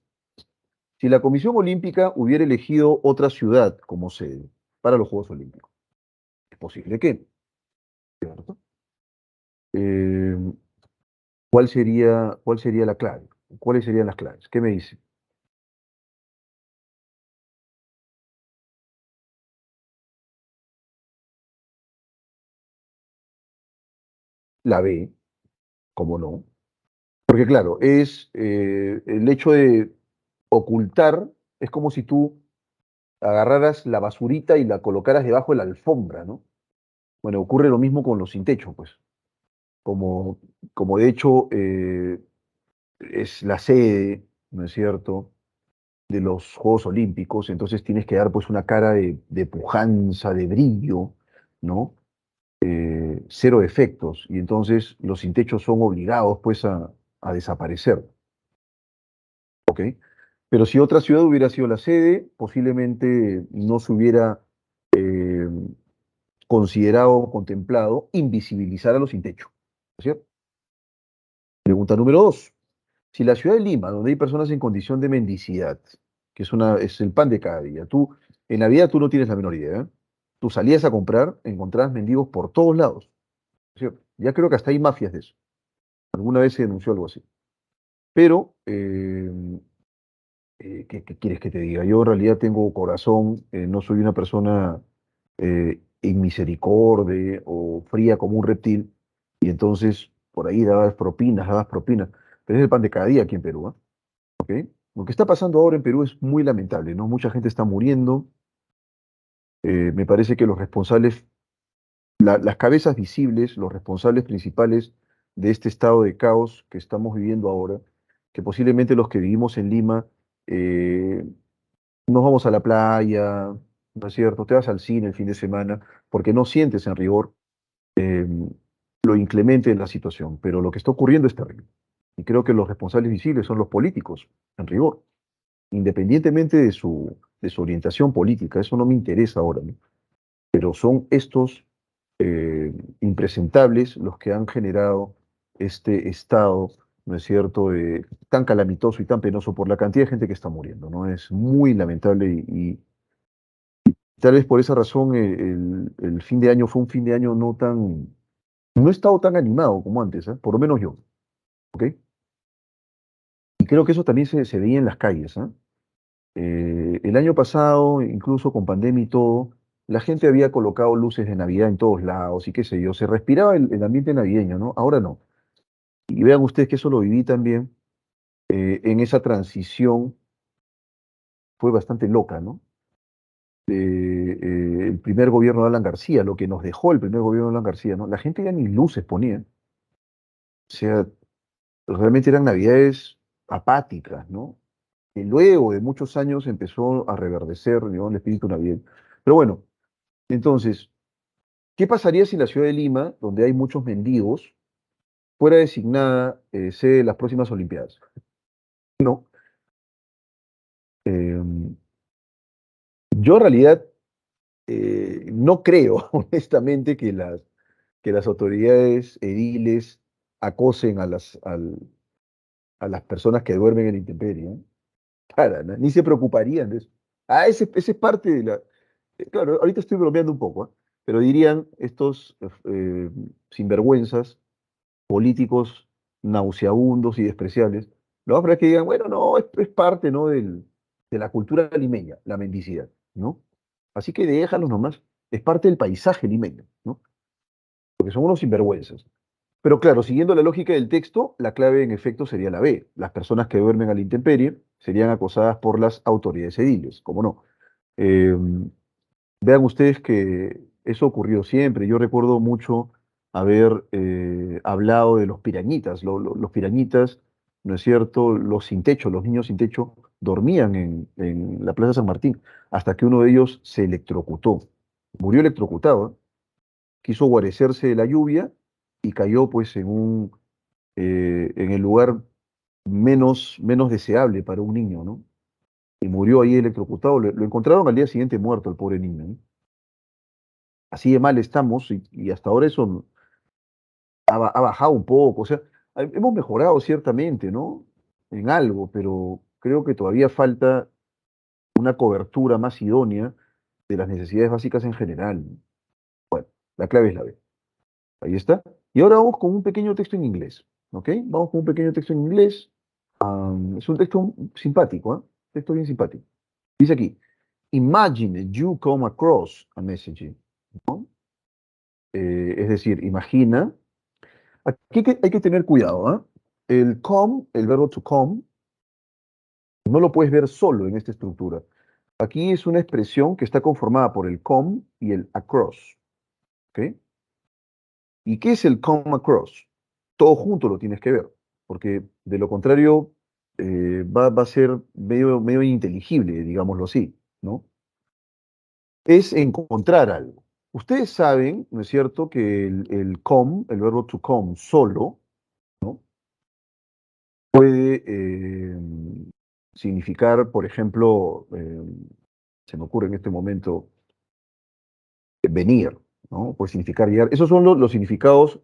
si la Comisión Olímpica hubiera elegido otra ciudad como sede para los Juegos Olímpicos, es posible que, ¿cierto? Eh, ¿cuál sería la clave? ¿Cuáles serían las claves? ¿Qué me dice? La B, ¿cómo no? Porque claro, es el hecho de ocultar, es como si tú agarraras la basurita y la colocaras debajo de la alfombra, ¿no? Bueno, ocurre lo mismo con los sin techo, pues. Como, como de hecho es la sede, ¿no es cierto?, de los Juegos Olímpicos, entonces tienes que dar pues una cara de pujanza, de brillo, ¿no? Cero defectos, y entonces los sin techo son obligados pues a desaparecer, ¿ok? Pero si otra ciudad hubiera sido la sede, posiblemente no se hubiera eh, considerado o contemplado invisibilizar a los sin techo, ¿no es cierto? Pregunta número dos. Si la ciudad de Lima, donde hay personas en condición de mendicidad, que es el pan de cada día, en Navidad tú no tienes la menor idea, ¿eh? Tú salías a comprar, encontrabas mendigos por todos lados, ¿no es cierto? Ya creo que hasta hay mafias de eso. Alguna vez se denunció algo así. Pero, ¿qué quieres que te diga? Yo en realidad tengo corazón, no soy una persona inmisericorde o fría como un reptil, y entonces por ahí dabas propinas, pero es el pan de cada día aquí en Perú, ¿ah? ¿Ok? Lo que está pasando ahora en Perú es muy lamentable, ¿no? Mucha gente está muriendo. Me parece que los responsables, las cabezas visibles, los responsables principales de este estado de caos que estamos viviendo ahora, que posiblemente los que vivimos en Lima, eh, nos vamos a la playa, ¿no es cierto? Te vas al cine el fin de semana, porque no sientes en rigor eh, lo inclemente de la situación, pero lo que está ocurriendo es terrible. Y creo que los responsables visibles son los políticos, en rigor, independientemente de su orientación política, eso no me interesa ahora, ¿no? Pero son estos eh, impresentables los que han generado este estado, ¿no es cierto?, tan calamitoso y tan penoso por la cantidad de gente que está muriendo, ¿no? Es muy lamentable y tal vez por esa razón el fin de año fue un fin de año no he estado tan animado como antes, ¿eh? Por lo menos yo, ¿ok? Y creo que eso también se veía en las calles, ¿eh? El año pasado, incluso con pandemia y todo, la gente había colocado luces de Navidad en todos lados y qué sé yo, se respiraba el ambiente navideño, ¿no? Ahora no. Y vean ustedes que eso lo viví también en esa transición, fue bastante loca, ¿no? El primer gobierno de Alan García, lo que nos dejó el primer gobierno de Alan García, ¿no? La gente ya ni luces ponía. O sea, realmente eran navidades apáticas, ¿no? Y luego de muchos años empezó a reverdecer, ¿no?, el espíritu navideño. Pero bueno, entonces, ¿qué pasaría si la ciudad de Lima, donde hay muchos mendigos, fuera designada sede de las próximas Olimpiadas? No. Eh, yo en realidad no creo, honestamente, que las autoridades ediles acosen a las personas que duermen en la intemperie, ¿eh? Ni se preocuparían de eso. Ese es parte de la. Claro, ahorita estoy bromeando un poco, ¿ah? Pero dirían estos sinvergüenzas políticos nauseabundos y despreciables, lo más probable es que digan, bueno, no, es parte, ¿no?, de la cultura limeña, la mendicidad, ¿no? Así que déjalos nomás, es parte del paisaje limeño, ¿no? Porque son unos sinvergüenzas. Pero claro, siguiendo la lógica del texto, la clave en efecto sería la B. Las personas que duermen a la intemperie serían acosadas por las autoridades ediles, ¿cómo no? Eh, Vean ustedes que eso ocurrió siempre. Yo recuerdo mucho haber hablado de los pirañitas. Los pirañitas, ¿no es cierto? Los sin techo, los niños sin techo, dormían en la Plaza San Martín hasta que uno de ellos se electrocutó. Murió electrocutado, ¿eh? Quiso guarecerse de la lluvia y cayó pues en el lugar menos deseable para un niño, ¿no? Y murió ahí electrocutado. Lo encontraron al día siguiente muerto, el pobre niño, ¿no? Así de mal estamos y hasta ahora eso ha bajado un poco, o sea, hemos mejorado ciertamente, ¿no? en algo, pero creo que todavía falta una cobertura más idónea de las necesidades básicas en general. Bueno, la clave es la B. Ahí está. Y ahora vamos con un pequeño texto en inglés. ¿Ok? Vamos con un pequeño texto en inglés. Es un texto simpático, ¿eh? Texto bien simpático. Dice aquí, imagine you come across a message. ¿No? Es decir, imagina. Aquí hay que tener cuidado, ¿ah? El come, el verbo to come, no lo puedes ver solo en esta estructura. Aquí es una expresión que está conformada por el come y el across. ¿Ok? ¿Y qué es el come across? Todo junto lo tienes que ver, porque de lo contrario va a ser medio ininteligible, digámoslo así, ¿no? Es encontrar algo. Ustedes saben, ¿no es cierto?, que el come, el verbo to come solo, ¿no? Puede significar, por ejemplo, se me ocurre en este momento, venir, ¿no? Puede significar llegar. Esos son los significados,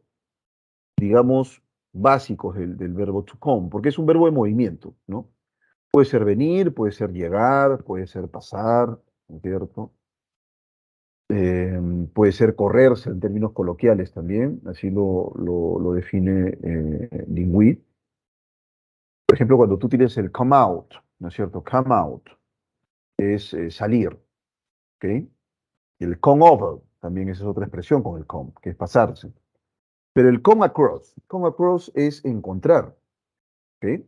digamos, básicos del verbo to come, porque es un verbo de movimiento, ¿no? Puede ser venir, puede ser llegar, puede ser pasar, ¿no es cierto? Puede ser correrse en términos coloquiales también, así lo define Lingüi. Por ejemplo, cuando tú tienes el come out, ¿no es cierto? Come out es salir, ¿ok? Y el come over también esa es otra expresión con el come, que es pasarse. Pero el come across es encontrar, ¿ok?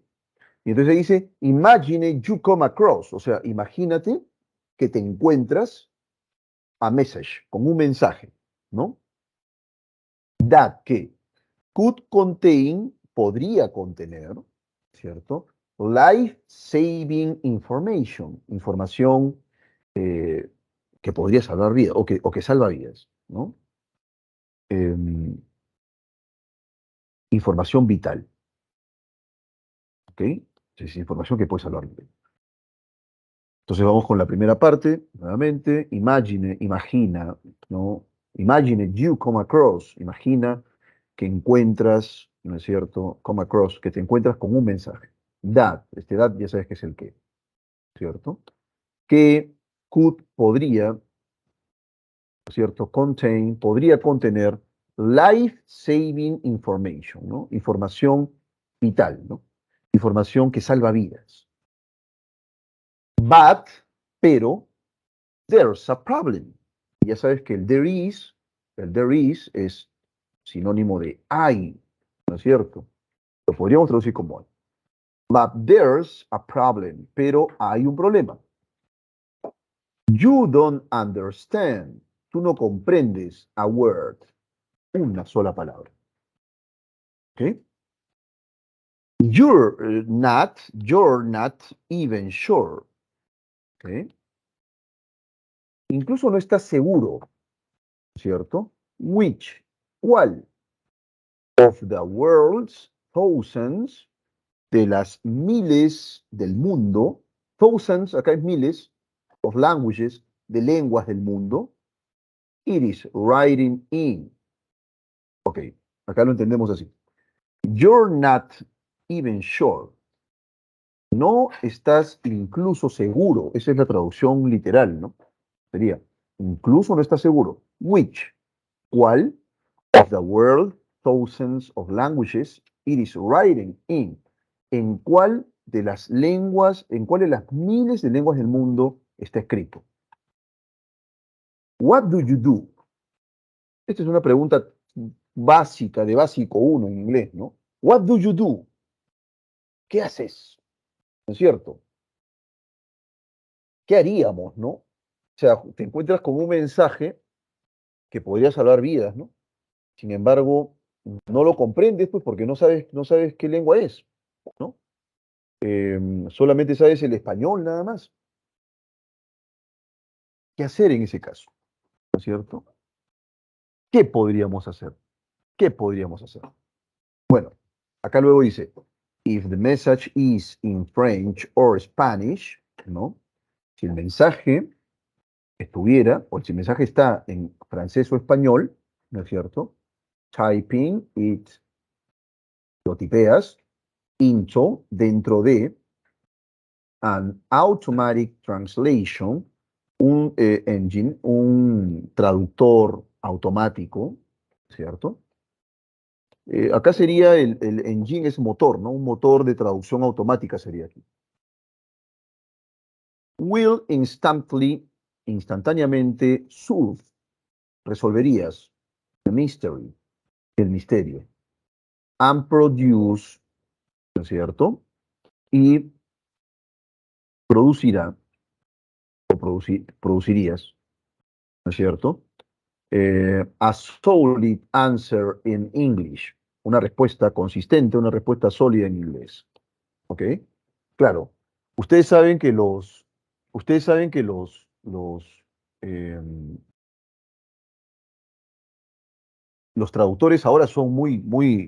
Y entonces dice, imagine you come across, o sea, imagínate que te encuentras a message, con un mensaje, ¿no? That que could contain, podría contener, ¿cierto? Life-saving information, información eh, que podría salvar vidas, o que salva vidas, ¿no? Em, información vital, ¿ok? Es información que puede salvar vidas. Entonces vamos con la primera parte, nuevamente, imagina, ¿no? Imagine you come across, imagina que encuentras, ¿no es cierto? Come across, que te encuentras con un mensaje. That ya sabes que es el qué, ¿cierto? Que could podría, ¿no es cierto? Contain, podría contener life-saving information, ¿no? Información vital, ¿no? Información que salva vidas. But, pero, there's a problem. Ya sabes que el there is es sinónimo de hay, ¿no es cierto? Lo podríamos traducir como hay. But there's a problem, pero hay un problema. You don't understand. Tú no comprendes a word, una sola palabra. ¿Ok? You're not even sure. ¿Ok? Incluso no estás seguro, ¿cierto? Which, ¿cuál? Of the world's thousands, de las miles del mundo, thousands, acá es miles, of languages, de lenguas del mundo, it is writing in. Ok, acá lo entendemos así. You're not even sure. No estás incluso seguro. Esa es la traducción literal, ¿no? Sería, incluso no estás seguro. Which, ¿cuál? Of the world, thousands of languages, it is writing in. ¿En cuál de las lenguas, en cuál de las miles de lenguas del mundo está escrito? What do you do? Esta es una pregunta básica, de básico uno en inglés, ¿no? What do you do? ¿Qué haces? ¿No es cierto? ¿Qué haríamos, no? O sea, te encuentras con un mensaje que podría salvar vidas, ¿no? Sin embargo, no lo comprendes, pues, porque no sabes qué lengua es, ¿no? Solamente sabes el español nada más. ¿Qué hacer en ese caso? ¿No es cierto? ¿Qué podríamos hacer? ¿Qué podríamos hacer? Bueno, acá luego dice, if the message is in French or Spanish, ¿no? Si el mensaje estuviera, o si el mensaje está en francés o español, ¿no es cierto? Typing it, lo tipeas, into, dentro de, an automatic translation, un engine, un traductor automático, ¿cierto? Acá sería el engine es motor, ¿no? Un motor de traducción automática sería aquí. Will instantáneamente solve, resolverías the mystery, el misterio, and produce, ¿no es cierto? Y producirá, o producirías, ¿no es cierto? A solid answer in English, una respuesta consistente, una respuesta sólida en inglés, ¿ok? Claro, ustedes saben que eh, los traductores ahora son muy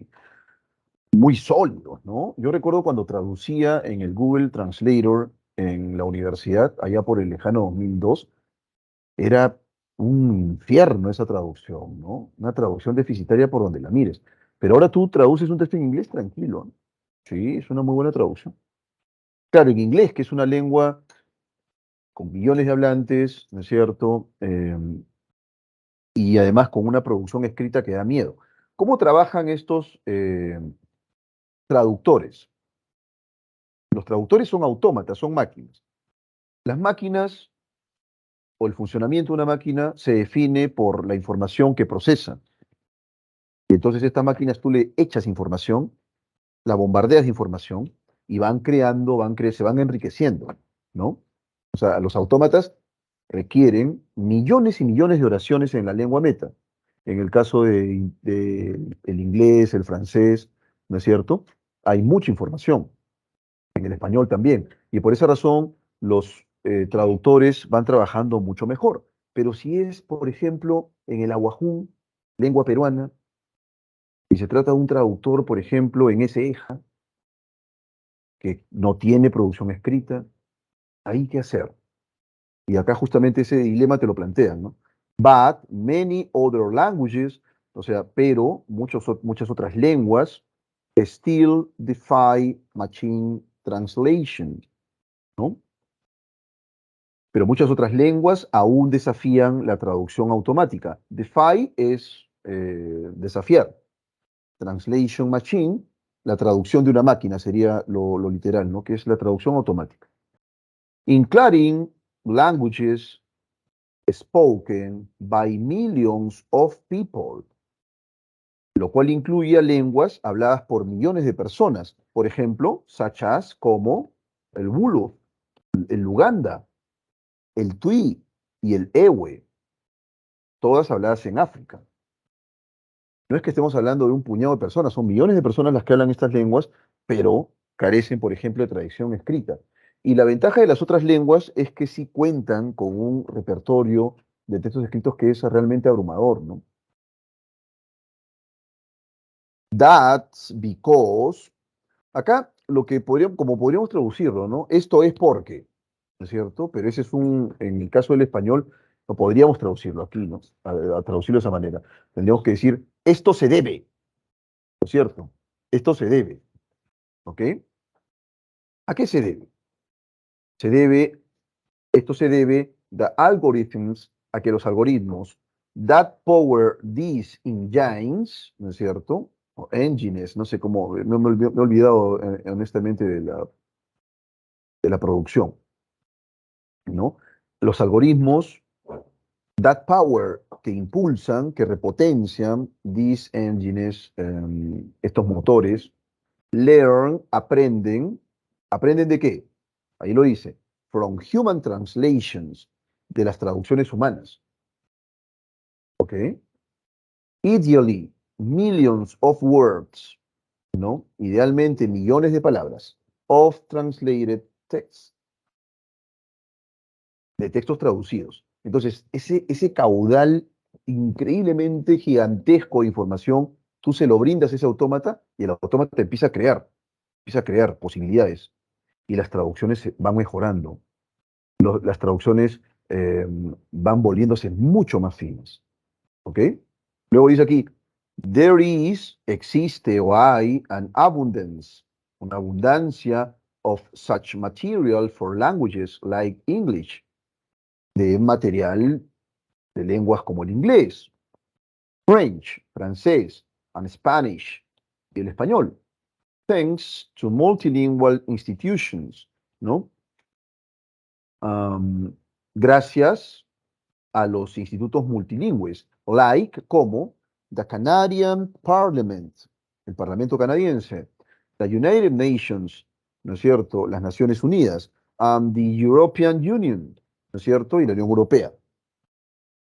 sólidos, ¿no? Yo recuerdo cuando traducía en el Google Translator en la universidad, allá por el lejano 2002, era un infierno esa traducción, ¿no? Una traducción deficitaria por donde la mires. Pero ahora tú traduces un texto en inglés tranquilo, ¿no? Sí, es una muy buena traducción. Claro, en inglés, que es una lengua con millones de hablantes, ¿no es cierto? Y además con una producción escrita que da miedo. ¿Cómo trabajan estos traductores? Los traductores son autómatas, son máquinas. Las máquinas o el funcionamiento de una máquina se define por la información que procesa. Y entonces estas máquinas tú le echas información, la bombardeas de información y van creando, se van enriqueciendo, ¿no? O sea, los autómatas requieren millones y millones de oraciones en la lengua meta. En el caso de el inglés, el francés, ¿no es cierto? Hay mucha información, en el español también. Y por esa razón los traductores van trabajando mucho mejor. Pero si es, por ejemplo, en el aguajún, lengua peruana, y se trata de un traductor, por ejemplo, en ese EJA, que no tiene producción escrita, ¿ahí qué hacer? Y acá justamente ese dilema te lo plantean, ¿no? But many other languages, o sea, pero muchas otras lenguas still defy machine translation, ¿no? Pero muchas otras lenguas aún desafían la traducción automática. Defy es desafiar. Translation machine, la traducción de una máquina sería lo literal, ¿no? Que es la traducción automática. Including languages spoken by millions of people, lo cual incluye lenguas habladas por millones de personas. Por ejemplo, such as como el Wolof, el Luganda, el Twi y el Ewe, todas habladas en África. No es que estemos hablando de un puñado de personas, son millones de personas las que hablan estas lenguas, pero carecen, por ejemplo, de tradición escrita. Y la ventaja de las otras lenguas es que sí cuentan con un repertorio de textos escritos que es realmente abrumador, ¿no? That's because, acá lo que podríamos, como podríamos traducirlo, ¿no? Esto es porque, ¿no es cierto? Pero ese es en el caso del español, no podríamos traducirlo aquí, ¿no? A traducirlo de esa manera. Tendríamos que decir, esto se debe, ¿no es cierto? Esto se debe, ¿ok? ¿A qué se debe? Se debe, esto se debe, the algorithms, a que los algoritmos that power these engines, ¿no es cierto? O engines, no sé cómo, me he olvidado honestamente de la producción, ¿no? Los algoritmos that power que impulsan, que repotencian these engines, estos motores, learn, ¿aprenden de qué? Ahí lo dice, from human translations, de las traducciones humanas, ¿ok? Ideally, millions of words, ¿no? Idealmente millones de palabras, of translated text, de textos traducidos. Entonces, ese caudal increíblemente gigantesco de información, tú se lo brindas a ese autómata y el autómata empieza a crear posibilidades y las traducciones van mejorando. Las traducciones van volviéndose mucho más finas. ¿Ok? Luego dice aquí, there is, existe o hay, an abundance, una abundancia of such material for languages like English, de material de lenguas como el inglés, French, francés, and Spanish, y el español, thanks to multilingual institutions, ¿no? Gracias a los institutos multilingües, like como the Canadian Parliament, el Parlamento canadiense, the United Nations, ¿no es cierto?, las Naciones Unidas, and the European Union, ¿no es cierto?, y la Unión Europea.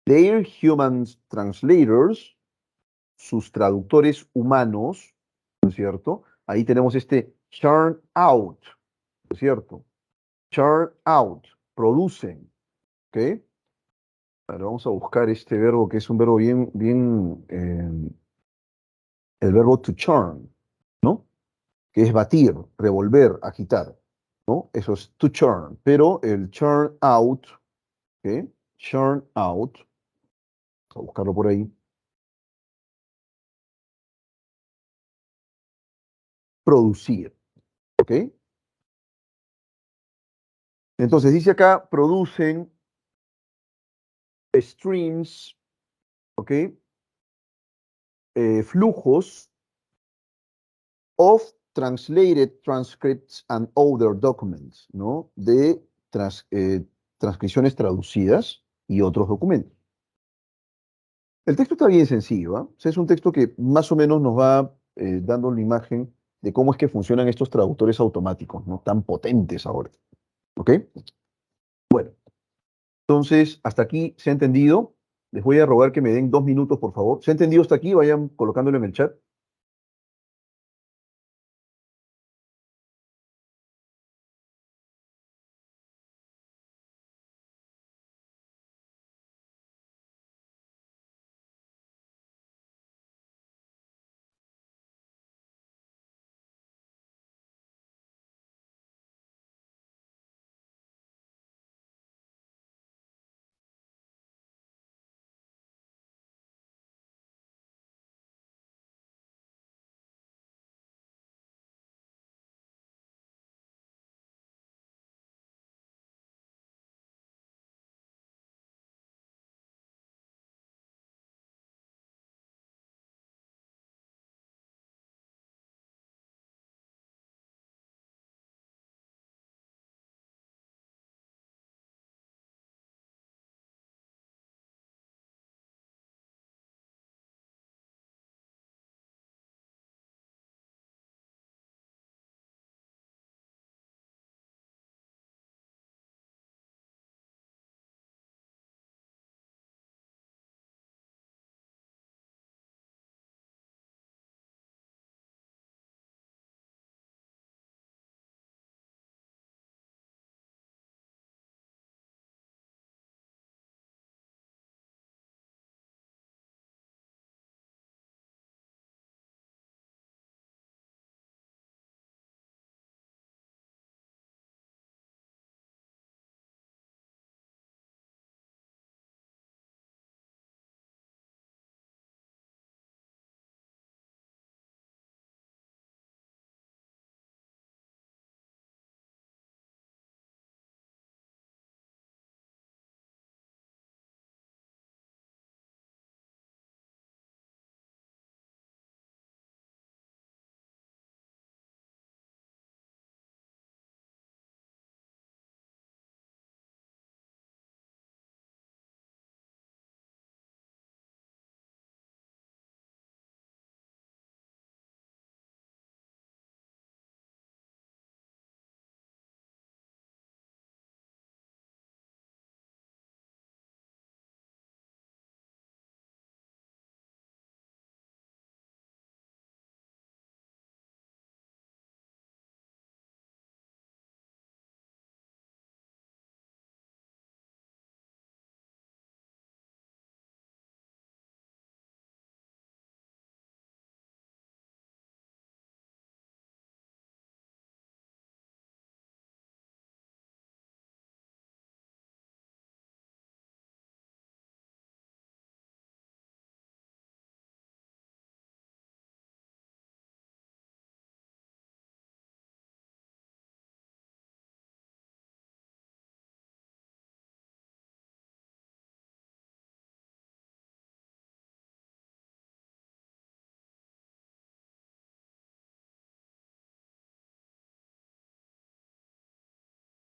Their human translators, sus traductores humanos, ¿no es cierto? Ahí tenemos este churn out, ¿no es cierto? Churn out, producen, ¿ok? Ahora vamos a buscar este verbo que es un verbo el verbo to churn, ¿no? Que es batir, revolver, agitar, ¿no? Eso es to churn, pero el churn out, ¿ok? Churn out, vamos a buscarlo por ahí, producir, ¿ok? Entonces dice acá, producen streams, ¿ok? Flujos of translated transcripts and other documents, ¿no? De transcripciones traducidas y otros documentos. El texto está bien sencillo, ¿ah? O sea, es un texto que más o menos nos va dando la imagen de cómo es que funcionan estos traductores automáticos, ¿no? Tan potentes ahora, ¿ok? Bueno, entonces, hasta aquí se ha entendido. Les voy a rogar que me den 2 minutos, por favor. ¿Se ha entendido hasta aquí? Vayan colocándolo en el chat.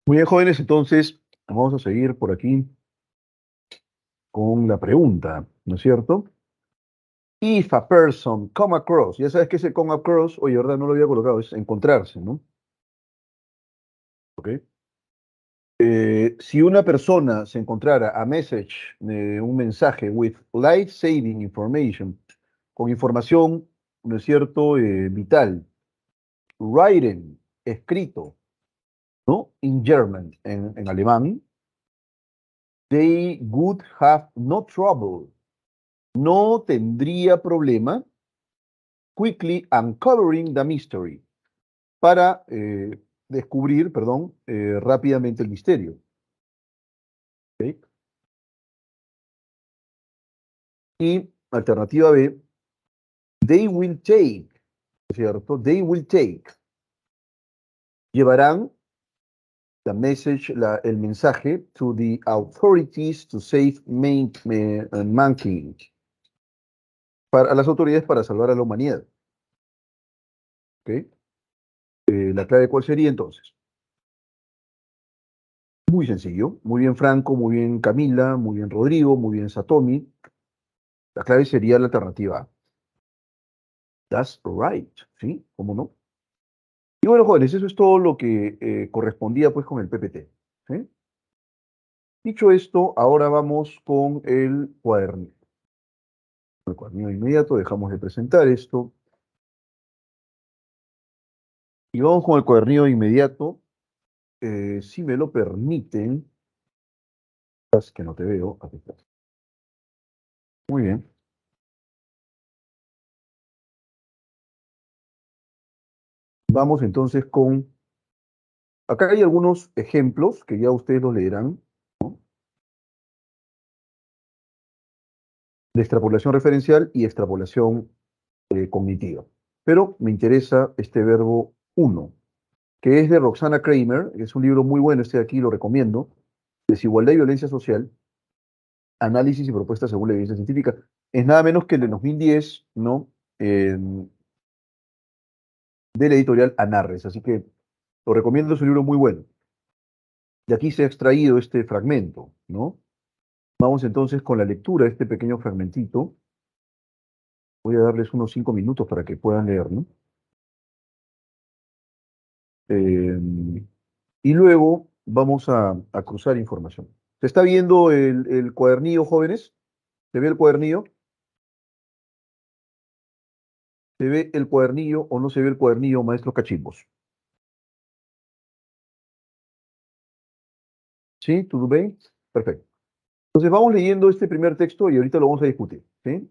Muy bien, jóvenes, entonces vamos a seguir por aquí con la pregunta, ¿no es cierto? If a person come across, ya sabes que ese come across, oye, ¿verdad? No lo había colocado, es encontrarse, ¿no? ¿Ok? Si una persona se encontrara a message, un mensaje with life-saving information, con información, ¿no es cierto?, vital, written, escrito, ¿no? In German, en alemán, they would have no trouble, no tendría problema, quickly uncovering the mystery, para descubrir, perdón, rápidamente el misterio. ¿Ok? Y alternativa B, they will take, ¿cierto? They will take, llevarán the message, el mensaje to the authorities to save mankind, para a las autoridades para salvar a la humanidad. ¿Ok? ¿La clave cuál sería entonces? Muy sencillo, muy bien Franco, muy bien Camila, muy bien Rodrigo, muy bien Satomi. La clave sería la alternativa A. That's right, ¿sí? ¿Cómo no? Y bueno, jóvenes, eso es todo lo que correspondía pues con el PPT, ¿sí? Dicho esto, ahora vamos con el cuaderno. El cuaderno inmediato, dejamos de presentar esto. Y vamos con el cuadernillo inmediato. Si me lo permiten, es que no te veo. Aquí está. Muy bien. Vamos entonces con... Acá hay algunos ejemplos que ya ustedes los leerán, ¿no? De extrapolación referencial y extrapolación cognitiva. Pero me interesa este verbo uno, que es de Roxana Kramer, que es un libro muy bueno, este de aquí lo recomiendo. Desigualdad y violencia social, análisis y propuestas según la evidencia científica. Es nada menos que el de 2010, ¿no? De la editorial Anarres. Así que lo recomiendo, es un libro muy bueno. De aquí se ha extraído este fragmento, ¿no? Vamos entonces con la lectura de este pequeño fragmentito. Voy a darles unos 5 minutos para que puedan leer, ¿no? Eh, y luego vamos a cruzar información. ¿Se está viendo el cuadernillo, jóvenes? ¿Se ve el cuadernillo? ¿Se ve el cuadernillo o no se ve el cuadernillo, maestros cachimbos? ¿Sí? ¿Todo bien? Perfecto. Entonces vamos leyendo este primer texto y ahorita lo vamos a discutir, ¿sí?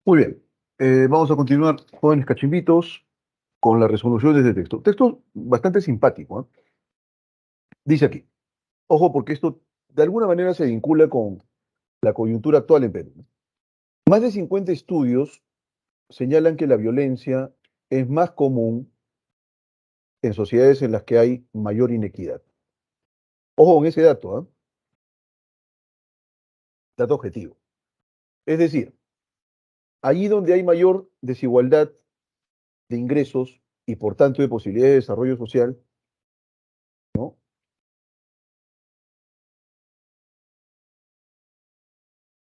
Muy bien. Vamos a continuar, jóvenes cachimbitos, con las resoluciones de texto. Texto bastante simpático, ¿eh? Dice aquí, ojo porque esto de alguna manera se vincula con la coyuntura actual en Perú, ¿no? Más de 50 estudios señalan que la violencia es más común en sociedades en las que hay mayor inequidad. Ojo con ese dato, ¿eh? Dato objetivo. Es decir, allí donde hay mayor desigualdad de ingresos y por tanto de posibilidades de desarrollo social, ¿no?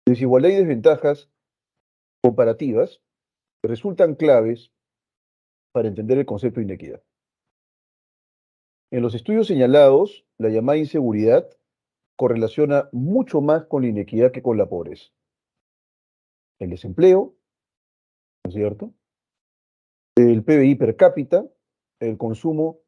Desigualdad y desventajas comparativas resultan claves para entender el concepto de inequidad. En los estudios señalados, la llamada inseguridad correlaciona mucho más con la inequidad que con la pobreza. El desempleo, ¿no es cierto? El PBI per cápita, el consumo.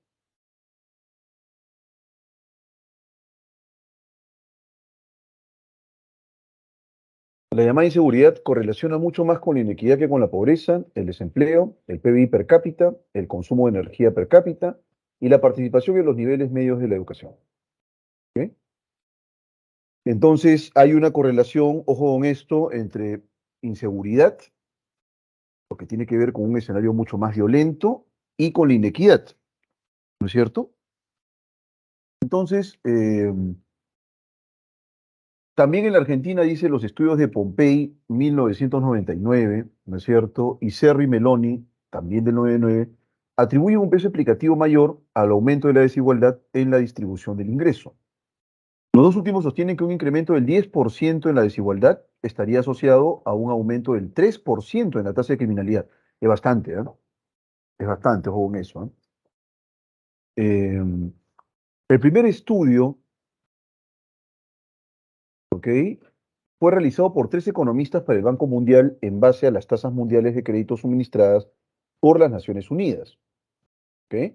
La llamada inseguridad correlaciona mucho más con la inequidad que con la pobreza, el desempleo, el PBI per cápita, el consumo de energía per cápita y la participación en los niveles medios de la educación. ¿Ok? Entonces, hay una correlación, ojo con esto, entre inseguridad, lo que tiene que ver con un escenario mucho más violento, y con la inequidad, ¿no es cierto? Entonces, también en la Argentina, dice los estudios de Pompey, 1999, ¿no es cierto? Y Cerri Meloni, también del 99, atribuyen un peso explicativo mayor al aumento de la desigualdad en la distribución del ingreso. Los dos últimos sostienen que un incremento del 10% en la desigualdad estaría asociado a un aumento del 3% en la tasa de criminalidad. Es bastante, ¿eh? Es bastante, ojo con eso, ¿eh? Eh, el primer estudio, ¿ok? Fue realizado por tres economistas para el Banco Mundial en base a las tasas mundiales de crédito suministradas por las Naciones Unidas, ¿ok?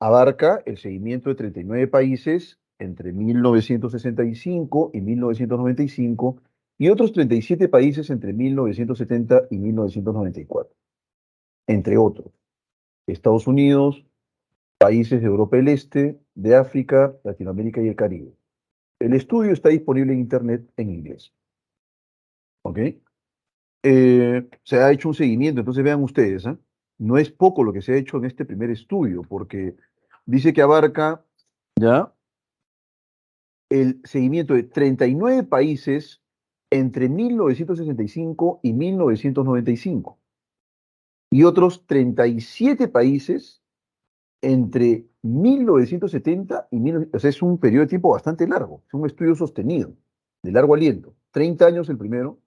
Abarca el seguimiento de 39 países entre 1965 y 1995 y otros 37 países entre 1970 y 1994, entre otros. Estados Unidos, países de Europa del Este, de África, Latinoamérica y el Caribe. El estudio está disponible en Internet en inglés, ¿ok? Se ha hecho un seguimiento, entonces vean ustedes, ¿eh? No es poco lo que se ha hecho en este primer estudio, porque dice que abarca ya el seguimiento de 39 países entre 1965 y 1995 y otros 37 países entre 1970 y 1900, o sea, es un periodo de tiempo bastante largo, es un estudio sostenido, de largo aliento. 30 años el primero,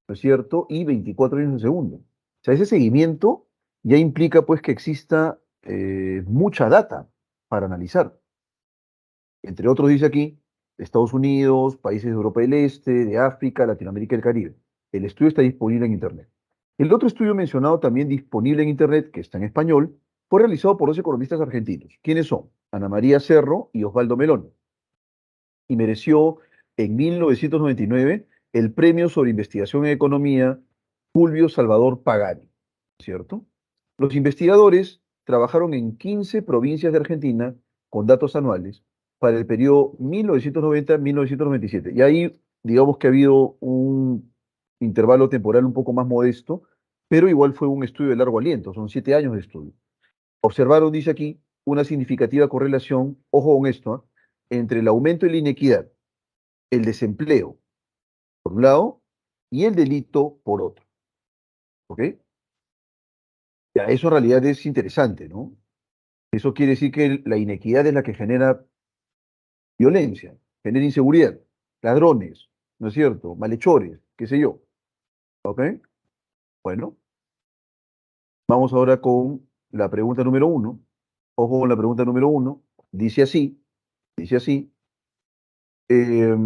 ¿no es cierto? Y 24 años el segundo. O sea, ese seguimiento ya implica pues que exista mucha data para analizar. Entre otros dice aquí, Estados Unidos, países de Europa del Este, de África, Latinoamérica y el Caribe. El estudio está disponible en Internet. El otro estudio mencionado también disponible en Internet, que está en español, fue realizado por dos economistas argentinos. ¿Quiénes son? Ana María Cerro y Osvaldo Melón. Y mereció en 1999 el premio sobre investigación en economía Fulvio Salvador Pagani, ¿cierto? Los investigadores trabajaron en 15 provincias de Argentina con datos anuales para el periodo 1990-1997. Y ahí, digamos que ha habido un intervalo temporal un poco más modesto, pero igual fue un estudio de largo aliento, son 7 años de estudio. Observaron, dice aquí, una significativa correlación, ojo con esto, ¿ah? Entre el aumento de la inequidad, el desempleo, por un lado, y el delito, por otro. ¿Ok? Ya, eso en realidad es interesante, ¿no? Eso quiere decir que la inequidad es la que genera violencia, genera inseguridad, ladrones, ¿no es cierto? Malhechores, qué sé yo. ¿Ok? Bueno, vamos ahora con la pregunta número uno. Ojo con la pregunta número uno. Dice así, eh,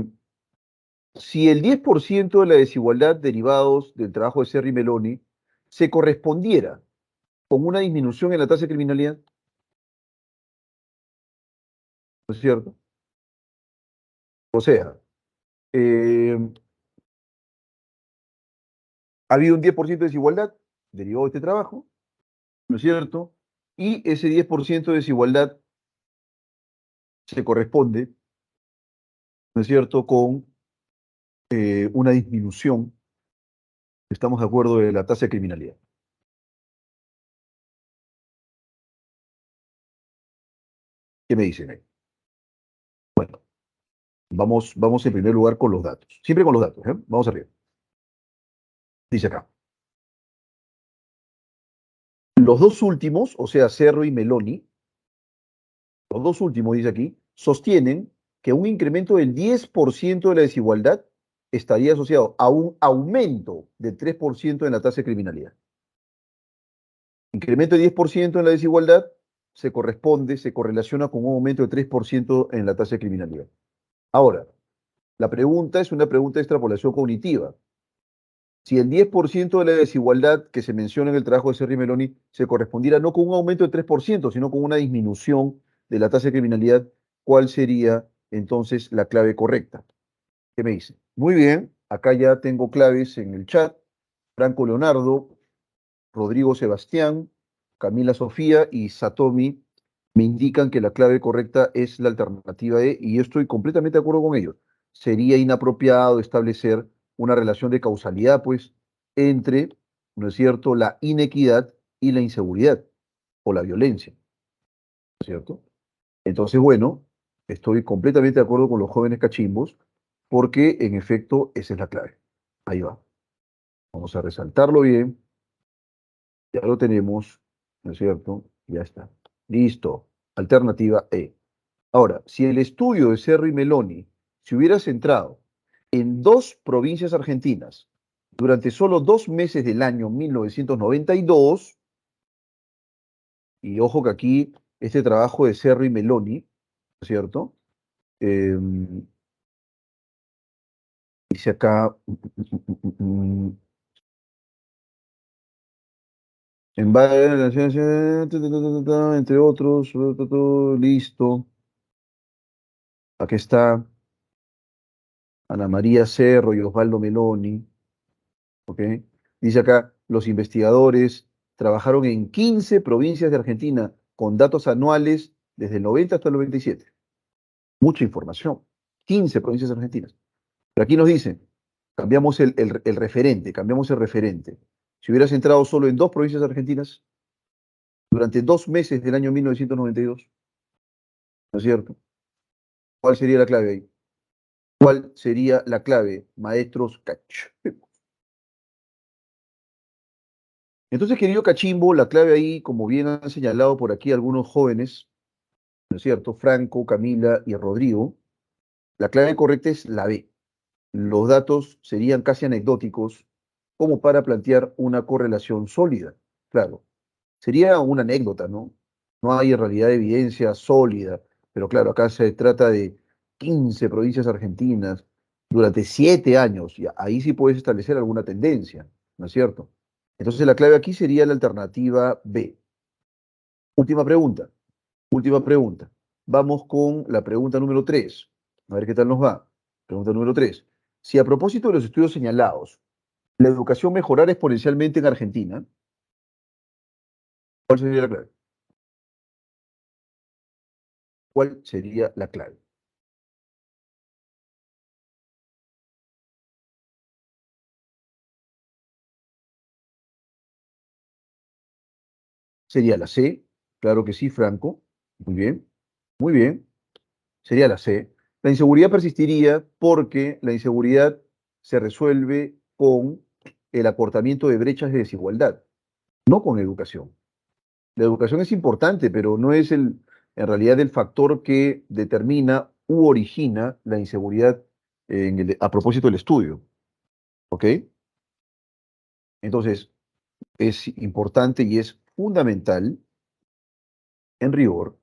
si el 10% de la desigualdad derivados del trabajo de Serri Meloni se correspondiera con una disminución en la tasa de criminalidad, ¿no es cierto? O sea, eh, Ha habido un 10% de desigualdad derivado de este trabajo, ¿no es cierto? Y ese 10% de desigualdad se corresponde, ¿no es cierto?, con una disminución, estamos de acuerdo, de la tasa de criminalidad. ¿Qué me dicen ahí? Bueno, vamos en primer lugar con los datos. Siempre con los datos, ¿eh? Vamos arriba. Dice acá. Los dos últimos, o sea, Cerro y Meloni, los dos últimos, dice aquí, sostienen que un incremento del 10% de la desigualdad estaría asociado a un aumento del 3% en la tasa de criminalidad. Incremento de 10% en la desigualdad se correlaciona con un aumento de 3% en la tasa de criminalidad. Ahora, la pregunta es una pregunta de extrapolación cognitiva. Si el 10% de la desigualdad que se menciona en el trabajo de Serri Meloni se correspondiera no con un aumento de 3%, sino con una disminución de la tasa de criminalidad, ¿cuál sería entonces la clave correcta? ¿Qué me dice? Muy bien, acá ya tengo claves en el chat. Franco Leonardo, Rodrigo Sebastián, Camila Sofía y Satomi me indican que la clave correcta es la alternativa E y yo estoy completamente de acuerdo con ellos. Sería inapropiado establecer una relación de causalidad, pues, entre, ¿no es cierto?, la inequidad y la inseguridad o la violencia, ¿no es cierto? Entonces, bueno, estoy completamente de acuerdo con los jóvenes cachimbos porque, en efecto, esa es la clave. Ahí va. Vamos a resaltarlo bien. Ya lo tenemos, ¿no es cierto? Ya está. Listo. Alternativa E. Ahora, si el estudio de Cerro y Meloni se hubiera centrado en dos provincias argentinas durante solo 2 meses del año 1992, y ojo que aquí este trabajo de Cerro y Meloni, ¿no es cierto? Dice acá, en varias naciones, entre otros, listo. Aquí está Ana María Cerro y Osvaldo Meloni, ¿ok? Dice acá, los investigadores trabajaron en 15 provincias de Argentina con datos anuales desde el 90 hasta el 97. Mucha información. 15 provincias argentinas. Pero aquí nos dicen, cambiamos el referente, cambiamos el referente. Si hubieras entrado solo en dos provincias argentinas durante 2 meses del año 1992, ¿no es cierto? ¿Cuál sería la clave ahí? ¿Cuál sería la clave, maestros Cach? Entonces, querido Cachimbo, la clave ahí, como bien han señalado por aquí algunos jóvenes, ¿no es cierto? Franco, Camila y Rodrigo, la clave correcta es la B. Los datos serían casi anecdóticos como para plantear una correlación sólida. Claro, sería una anécdota, ¿no? No hay en realidad evidencia sólida, pero claro, acá se trata de 15 provincias argentinas durante 7 años, y ahí sí puedes establecer alguna tendencia, ¿no es cierto? Entonces la clave aquí sería la alternativa B. Última pregunta, última pregunta. Vamos con la pregunta número 3. A ver qué tal nos va. Pregunta número 3. Si a propósito de los estudios señalados, la educación mejorara exponencialmente en Argentina, ¿cuál sería la clave? ¿Cuál sería la clave? Sería la C, claro que sí, Franco. Muy bien, muy bien. Sería la C. La inseguridad persistiría porque la inseguridad se resuelve con el acortamiento de brechas de desigualdad, no con educación. La educación es importante, pero no es en realidad el factor que determina u origina la inseguridad a propósito del estudio. ¿Ok? Entonces, es importante y es fundamental, en rigor,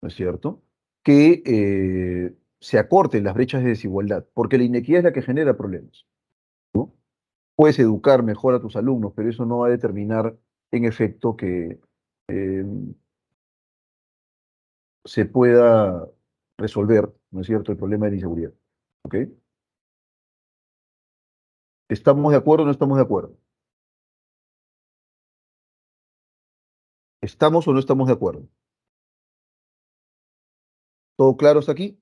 ¿no es cierto?, que se acorten las brechas de desigualdad, porque la inequidad es la que genera problemas, ¿no? Puedes educar mejor a tus alumnos, pero eso no va a determinar, en efecto, que eh, se pueda resolver, ¿no es cierto?, el problema de la inseguridad. ¿Ok? ¿Estamos de acuerdo o no estamos de acuerdo? ¿Estamos o no estamos de acuerdo? ¿Todo claro hasta aquí?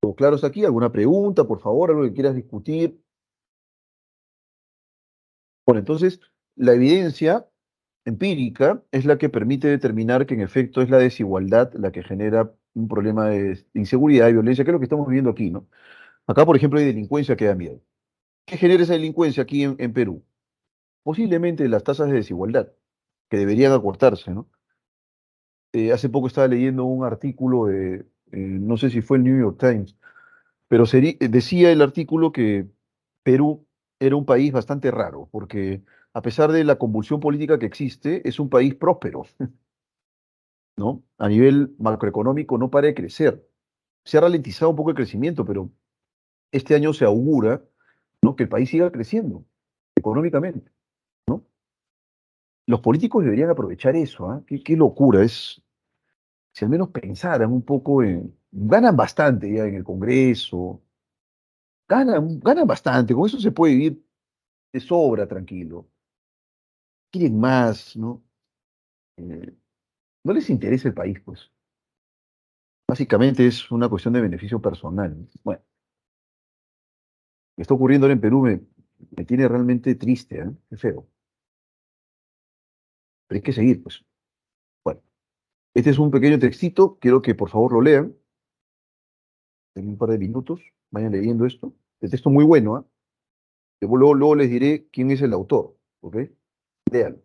¿Todo claro hasta aquí? ¿Alguna pregunta, por favor? ¿Algo que quieras discutir? Bueno, entonces, la evidencia empírica es la que permite determinar que en efecto es la desigualdad la que genera un problema de inseguridad y violencia, que es lo que estamos viviendo aquí, ¿no? Acá, por ejemplo, hay delincuencia que da miedo. ¿Qué genera esa delincuencia aquí en Perú? Posiblemente las tasas de desigualdad, que deberían acortarse, ¿no? Hace poco estaba leyendo un artículo de, no sé si fue el New York Times, pero decía el artículo que Perú era un país bastante raro, porque a pesar de la convulsión política que existe, es un país próspero, ¿no? A nivel macroeconómico no para de crecer. Se ha ralentizado un poco el crecimiento, pero este año se augura, ¿no?, que el país siga creciendo económicamente, ¿no? Los políticos deberían aprovechar eso, ¿ah? Qué locura es, si al menos pensaran un poco en, ganan bastante ya en el Congreso, ganan bastante, con eso se puede vivir de sobra, tranquilo. Quieren más, ¿no? Eh, no les interesa el país, pues. Básicamente es una cuestión de beneficio personal. Bueno, lo que está ocurriendo ahora en Perú me tiene realmente triste, ¿eh? Qué feo. Pero hay que seguir, pues. Bueno, este es un pequeño textito, quiero que por favor lo lean en un par de minutos, vayan leyendo esto. El texto muy bueno, ¿ah? Luego les diré quién es el autor, ¿ok? Léanlo.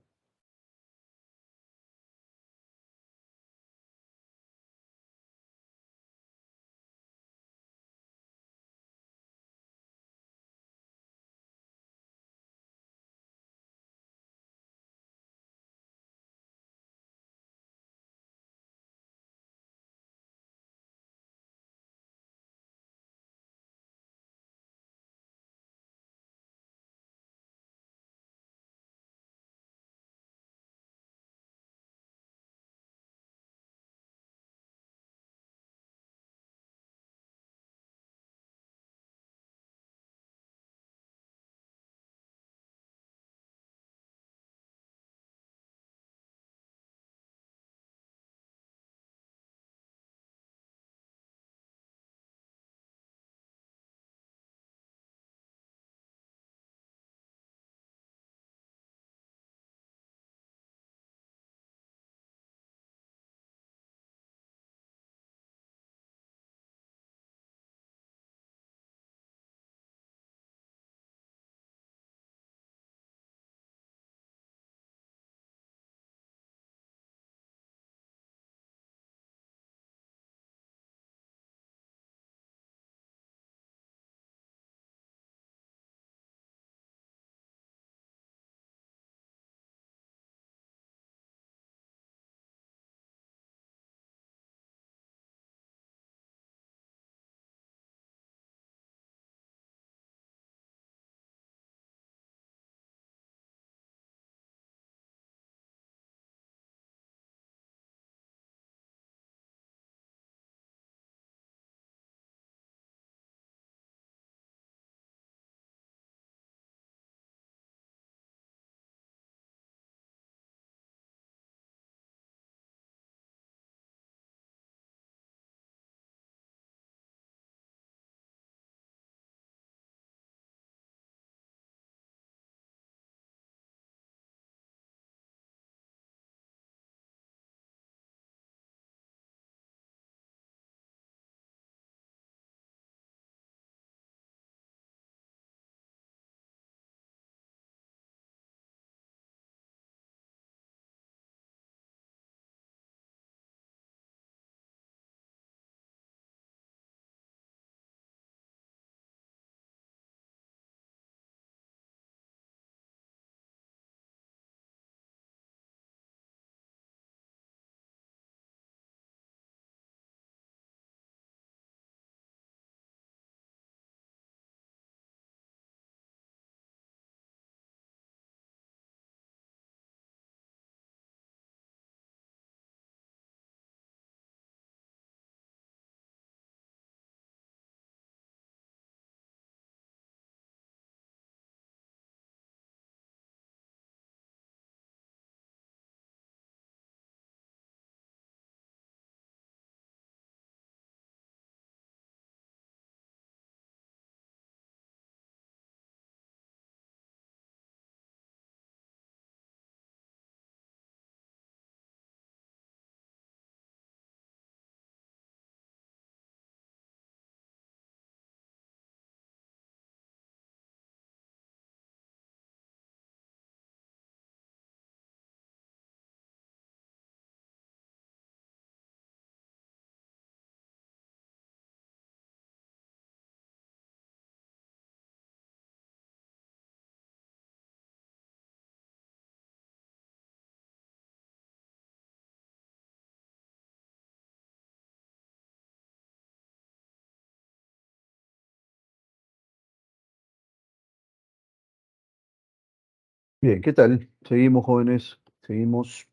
Bien, ¿qué tal? Seguimos, jóvenes, seguimos.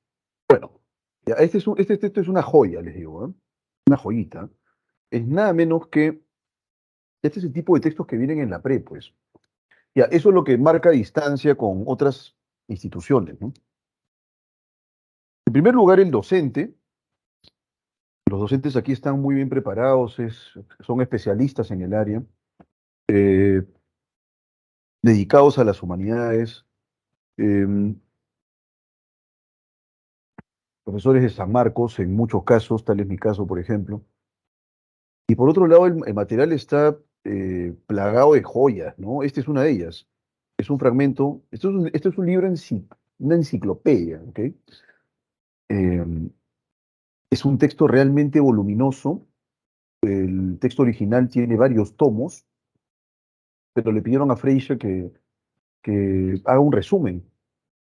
Bueno, ya, este texto es una joya, les digo, ¿eh? Una joyita. Es nada menos que, este es el tipo de textos que vienen en la pre, pues. Ya, eso es lo que marca distancia con otras instituciones, ¿no? En primer lugar, el docente. Los docentes aquí están muy bien preparados, son especialistas en el área, eh, dedicados a las humanidades, eh, profesores de San Marcos en muchos casos, tal es mi caso, por ejemplo. Y por otro lado, el material está plagado de joyas, ¿no? Esta es una de ellas. Es un fragmento, esto es un libro, una enciclopedia, ¿ok? Eh, es un texto realmente voluminoso. El texto original tiene varios tomos, pero le pidieron a Freixas que haga un resumen.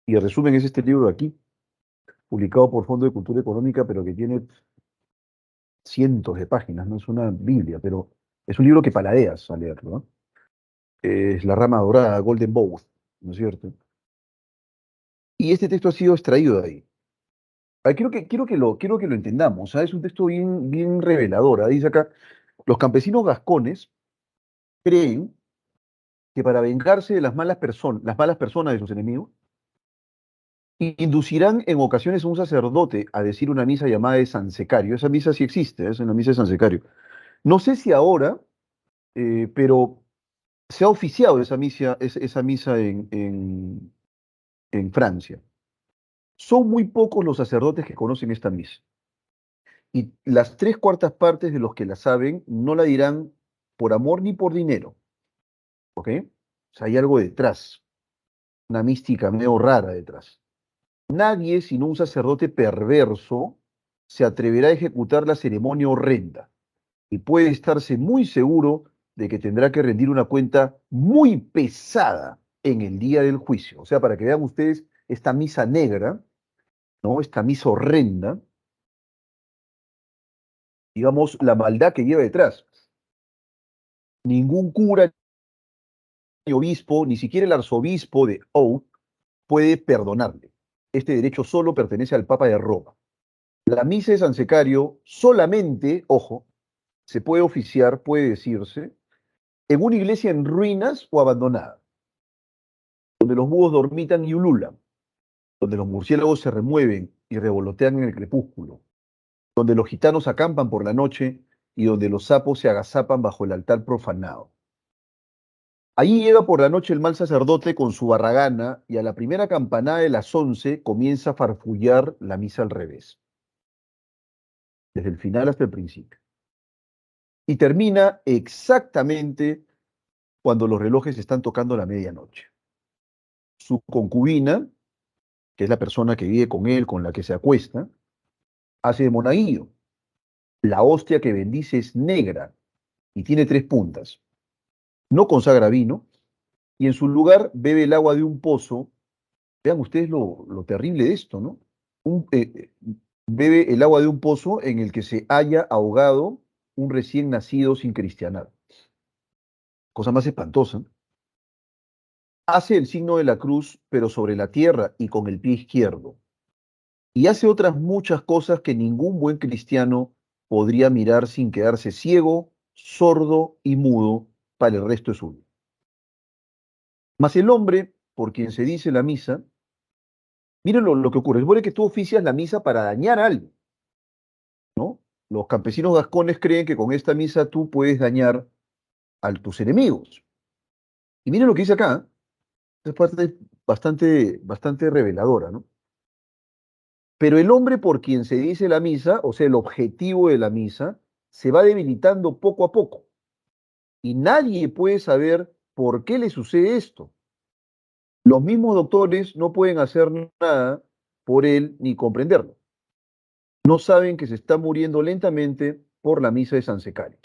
Y el resumen es este libro de aquí, publicado por Fondo de Cultura Económica, pero que tiene cientos de páginas, no es una Biblia, pero es un libro que paladeas al leerlo, ¿no? Es La Rama Dorada, Golden Bough, ¿no es cierto? Y este texto ha sido extraído de ahí. Quiero que lo entendamos, ¿ah? Es un texto bien, bien revelador. ¿Ah? Dice acá, los campesinos gascones creen que para vengarse de las malas personas de sus enemigos, inducirán en ocasiones a un sacerdote a decir una misa llamada de Sansecario. Esa misa sí existe, es una misa de Sansecario. No sé si ahora, pero se ha oficiado esa misa en Francia. Son muy pocos los sacerdotes que conocen esta misa. Y las tres cuartas partes de los que la saben no la dirán por amor ni por dinero. ¿Ok? O sea, hay algo detrás, una mística medio rara detrás. Nadie, sino un sacerdote perverso, se atreverá a ejecutar la ceremonia horrenda y puede estarse muy seguro de que tendrá que rendir una cuenta muy pesada en el día del juicio. O sea, para que vean ustedes esta misa negra, ¿no? Esta misa horrenda, digamos, la maldad que lleva detrás. Ningún cura ni obispo, ni siquiera el arzobispo de O puede perdonarle. Este derecho solo pertenece al Papa de Roma. La misa de San Secario solamente, ojo, se puede oficiar, puede decirse, en una iglesia en ruinas o abandonada, donde los búhos dormitan y ululan, donde los murciélagos se remueven y revolotean en el crepúsculo, donde los gitanos acampan por la noche y donde los sapos se agazapan bajo el altar profanado. Allí llega por la noche el mal sacerdote con su barragana y a la primera campanada de las 11 comienza a farfullar la misa al revés, desde el final hasta el principio. Y termina exactamente cuando los relojes están tocando la medianoche. Su concubina, que es la persona que vive con él, con la que se acuesta, hace de monaguillo. La hostia que bendice es negra y tiene tres puntas. No consagra vino y en su lugar bebe el agua de un pozo. Vean ustedes lo terrible de esto, ¿no? Bebe el agua de un pozo en el que se haya ahogado un recién nacido sin cristianar. Cosa más espantosa. Hace el signo de la cruz, pero sobre la tierra y con el pie izquierdo. Y hace otras muchas cosas que ningún buen cristiano podría mirar sin quedarse ciego, sordo y mudo para el resto de su vida. Mas el hombre, por quien se dice la misa, miren lo que ocurre. Supone que tú oficias la misa para dañar a alguien, ¿no? Los campesinos gascones creen que con esta misa tú puedes dañar a tus enemigos. Y miren lo que dice acá, es parte bastante reveladora, ¿no? Pero el hombre por quien se dice la misa, o sea, el objetivo de la misa, se va debilitando poco a poco. Y nadie puede saber por qué le sucede esto. Los mismos doctores no pueden hacer nada por él ni comprenderlo. No saben que se está muriendo lentamente por la misa de San Secario.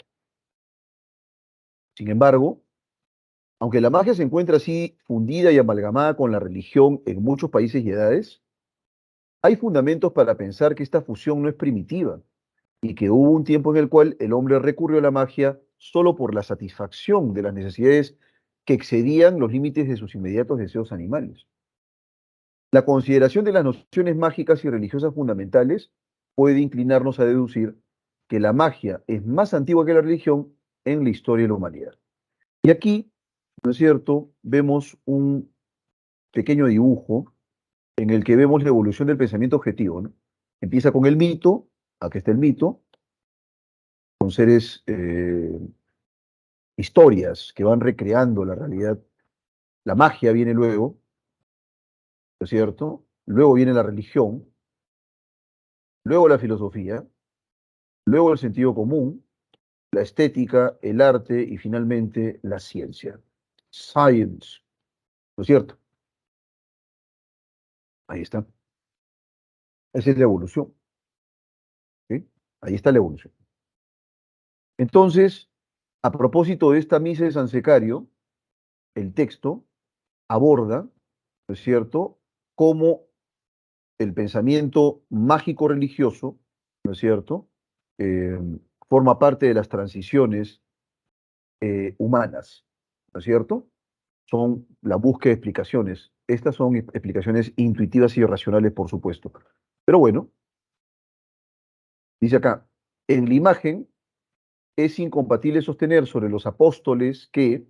Sin embargo, aunque la magia se encuentra así fundida y amalgamada con la religión en muchos países y edades, hay fundamentos para pensar que esta fusión no es primitiva y que hubo un tiempo en el cual el hombre recurrió a la magia solo por la satisfacción de las necesidades que excedían los límites de sus inmediatos deseos animales. La consideración de las nociones mágicas y religiosas fundamentales puede inclinarnos a deducir que la magia es más antigua que la religión en la historia de la humanidad. Y aquí, ¿no es cierto?, vemos un pequeño dibujo en el que vemos la evolución del pensamiento objetivo, ¿no? Empieza con el mito, aquí está el mito, con seres, historias que van recreando la realidad. La magia viene luego, ¿no es cierto? Luego viene la religión, luego la filosofía, luego el sentido común, la estética, el arte y finalmente la ciencia. Science, ¿no es cierto? Ahí está. Esa es la evolución, ¿sí? Ahí está la evolución. Entonces, a propósito de esta misa de San Secario, el texto aborda, ¿no es cierto?, cómo el pensamiento mágico religioso, ¿no es cierto?, eh, forma parte de las transiciones humanas, ¿no es cierto? Son la búsqueda de explicaciones. Estas son explicaciones intuitivas y racionales, por supuesto. Pero bueno, dice acá, en la imagen es incompatible sostener sobre los apóstoles que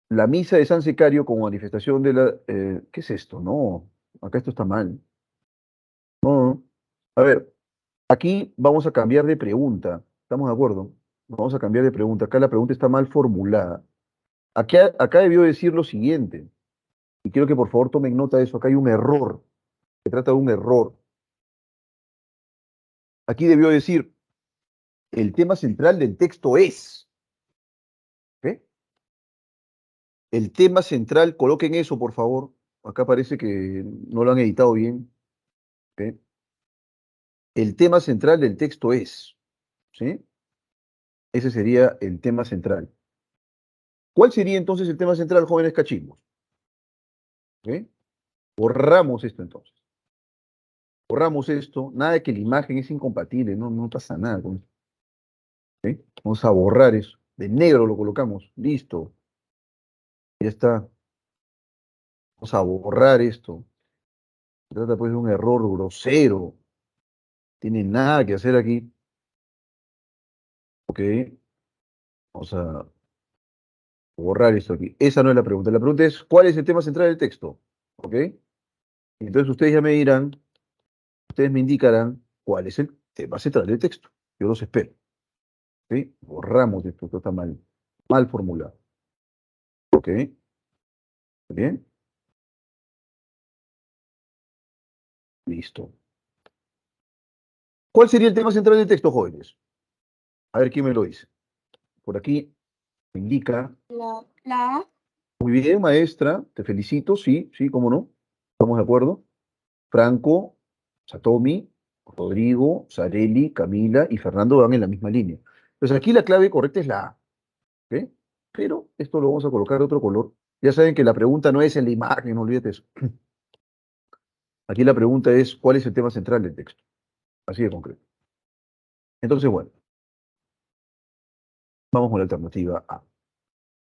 la misa de San Secario como manifestación de la... ¿qué es esto? No, acá esto está mal. No, no. A ver, aquí vamos a cambiar de pregunta. ¿Estamos de acuerdo? Vamos a cambiar de pregunta. Acá la pregunta está mal formulada. Acá debió decir lo siguiente, y quiero que por favor tomen nota de eso. Acá hay un error. Se trata de un error. Aquí debió decir, el tema central del texto es. ¿Ok? El tema central, coloquen eso, por favor. Acá parece que no lo han editado bien. ¿Ok? El tema central del texto es. ¿Sí? Ese sería el tema central. ¿Cuál sería entonces el tema central, jóvenes cachimbos? ¿Ok? Borramos esto entonces. Borramos esto. Nada de que la imagen es incompatible. No, no pasa nada con esto. ¿Ok? Vamos a borrar eso. De negro lo colocamos. Listo. Ya está. Vamos a borrar esto. Se trata pues de un error grosero. Tiene nada que hacer aquí. Ok. Vamos a borrar esto aquí. Esa no es la pregunta. La pregunta es, ¿cuál es el tema central del texto? Ok. Entonces ustedes ya me dirán, ustedes me indicarán cuál es el tema central del texto. Yo los espero. ¿Ok? Borramos esto, esto está mal, mal formulado. ¿Ok? Bien, listo. ¿Cuál sería el tema central del texto, jóvenes? A ver quién me lo dice. Por aquí me indica. La. Muy bien, maestra, te felicito, sí, sí, cómo no. ¿Estamos de acuerdo? Franco, Satomi, Rodrigo, Sareli, Camila y Fernando van en la misma línea. Entonces aquí la clave correcta es la A, ¿ok? Pero esto lo vamos a colocar de otro color. Ya saben que la pregunta no es en la imagen, no olvídate eso. Aquí la pregunta es, ¿cuál es el tema central del texto? Así de concreto. Entonces, bueno, vamos con la alternativa A.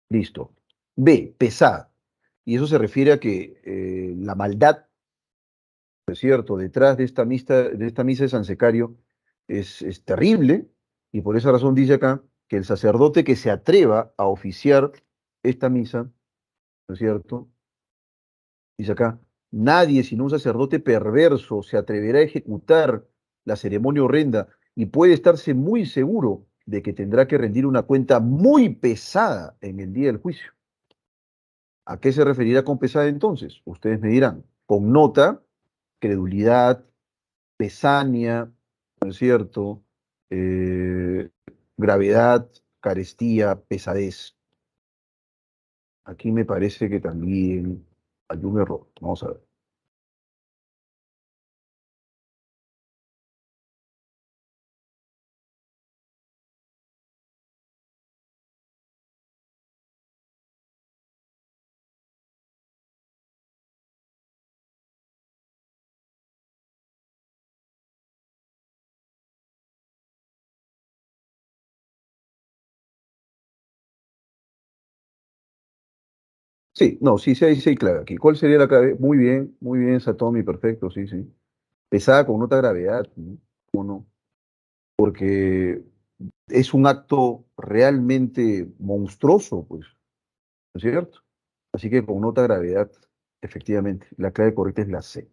Listo. B, pesada. Y eso se refiere a que la maldad, ¿no es cierto?, detrás de esta misa de San Secario es terrible, y por esa razón dice acá que el sacerdote que se atreva a oficiar esta misa, ¿no es cierto? Dice acá, nadie sino un sacerdote perverso se atreverá a ejecutar la ceremonia horrenda y puede estarse muy seguro de que tendrá que rendir una cuenta muy pesada en el día del juicio. ¿A qué se referirá con pesada entonces? Ustedes me dirán, con nota, credulidad, pesania, ¿no es cierto? Eh, gravedad, carestía, pesadez. Aquí me parece que también hay un error. Vamos a ver. Sí, no, sí, sí hay clave aquí. ¿Cuál sería la clave? Muy bien, Satomi, perfecto, sí, sí. Pesada con nota gravedad, ¿no? ¿O no? Porque es un acto realmente monstruoso, pues, ¿no es cierto? Así que con nota gravedad, efectivamente, la clave correcta es la C.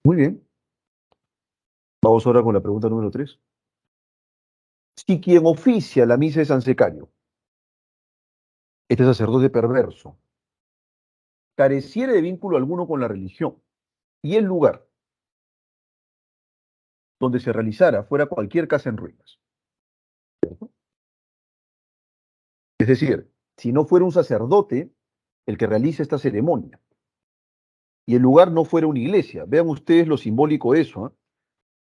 Muy bien, vamos ahora con la pregunta número 3. Si quien oficia la misa de San Secario, este sacerdote perverso, careciera de vínculo alguno con la religión y el lugar donde se realizara fuera cualquier casa en ruinas, es decir, si no fuera un sacerdote el que realiza esta ceremonia y el lugar no fuera una iglesia, vean ustedes lo simbólico de eso,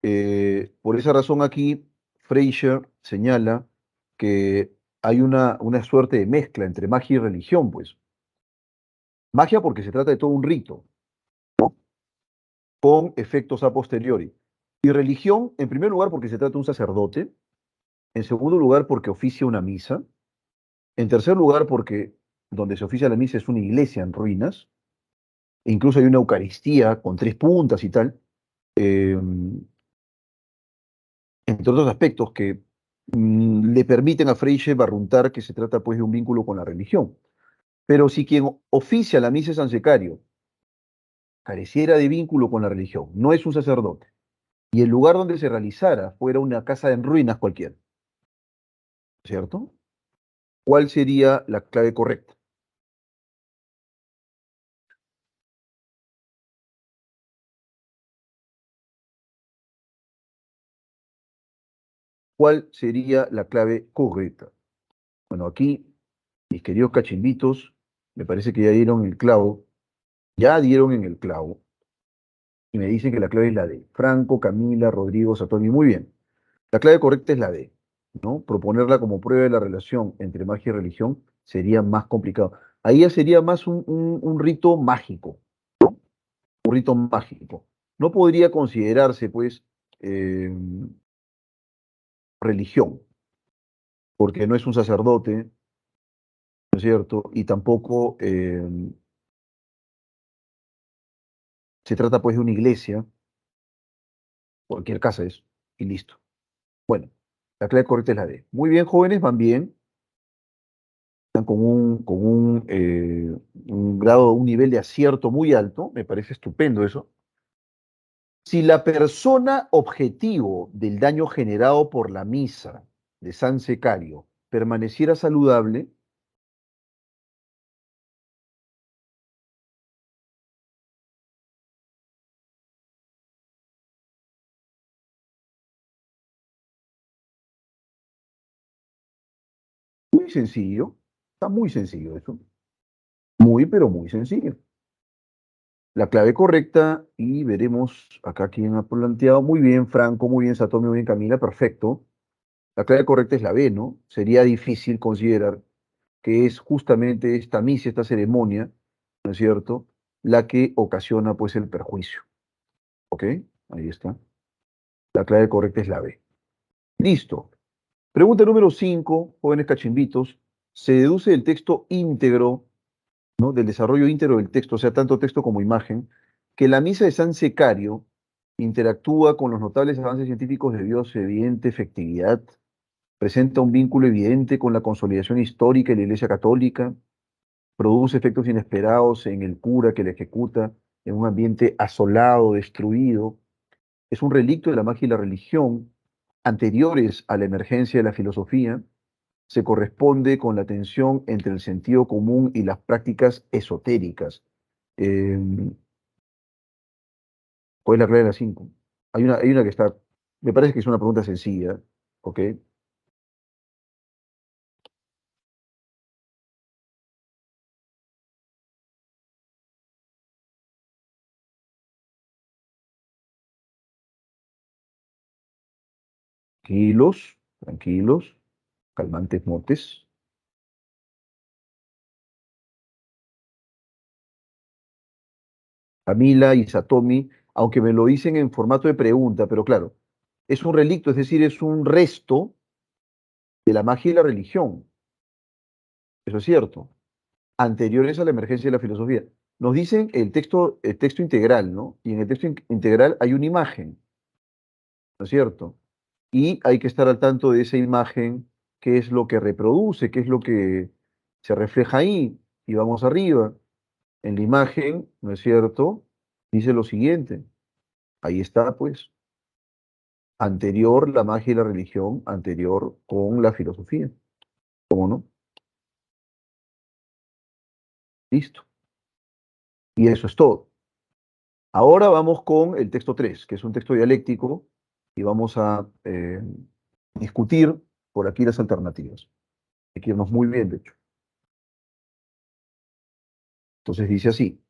¿eh? Por esa razón aquí Fraser señala que hay una suerte de mezcla entre magia y religión, pues. Magia porque se trata de todo un rito, con efectos a posteriori. Y religión, en primer lugar, porque se trata de un sacerdote, en segundo lugar, porque oficia una misa, en tercer lugar, porque donde se oficia la misa es una iglesia en ruinas, e incluso hay una Eucaristía con tres puntas y tal, eh, entre otros aspectos que le permiten a Freyre barruntar que se trata pues de un vínculo con la religión. Pero si quien oficia la misa de San Secario careciera de vínculo con la religión, no es un sacerdote, y el lugar donde se realizara fuera una casa en ruinas cualquiera, ¿cierto? ¿Cuál sería la clave correcta? ¿Cuál sería la clave correcta? Bueno, aquí, mis queridos cachimbitos, me parece que ya dieron en el clavo, y me dicen que la clave es la D. Franco, Camila, Rodrigo, Satomi, muy bien. La clave correcta es la D, ¿no? Proponerla como prueba de la relación entre magia y religión sería más complicado. Ahí ya sería más un rito mágico, un rito mágico. No podría considerarse, pues, eh, religión, porque no es un sacerdote, ¿no es cierto? Y tampoco se trata, pues, de una iglesia, cualquier casa es, y listo. Bueno, la clave correcta es la D. Muy bien, jóvenes, van bien. Están un grado, un nivel de acierto muy alto, me parece estupendo eso. Si la persona objetivo del daño generado por la misa de San Secario permaneciera saludable, muy sencillo, está muy sencillo eso, muy pero muy sencillo. La clave correcta y veremos acá quién ha planteado. Muy bien, Franco, muy bien, Satomi, muy bien, Camila, perfecto. La clave correcta es la B, ¿no? Sería difícil considerar que es justamente esta misa, esta ceremonia, ¿no es cierto?, la que ocasiona pues el perjuicio. ¿Ok? Ahí está. La clave correcta es la B. Listo. Pregunta número 5, jóvenes cachimbitos. Se deduce del texto íntegro, ¿no? Del desarrollo íntegro del texto, o sea, tanto texto como imagen, que la misa de San Secario interactúa con los notables avances científicos debido a su evidente efectividad, presenta un vínculo evidente con la consolidación histórica de la Iglesia Católica, produce efectos inesperados en el cura que la ejecuta en un ambiente asolado, destruido. Es un relicto de la magia y la religión anteriores a la emergencia de la filosofía. Se corresponde con la tensión entre el sentido común y las prácticas esotéricas. Eh, ¿Cuál es la clave de las 5? Hay una que está, me parece que es una pregunta sencilla, ¿ok? Tranquilos, tranquilos, calmantes motes. Camila y Satomi, aunque me lo dicen en formato de pregunta, pero claro, es un relicto, es decir, es un resto de la magia y la religión. Eso es cierto. anteriores a la emergencia de la filosofía. Nos dicen el texto integral, ¿no? Y en el texto integral hay una imagen, ¿no es cierto? Y hay que estar al tanto de esa imagen, qué es lo que reproduce, qué es lo que se refleja ahí. Y vamos arriba. En la imagen, ¿no es cierto? Dice lo siguiente. Ahí está, pues, anterior la magia y la religión, anterior con la filosofía. ¿Cómo no? Listo. Y eso es todo. Ahora vamos con el texto 3, que es un texto dialéctico, y vamos a discutir por aquí las alternativas. Hay que irnos muy bien, de hecho. Entonces dice así.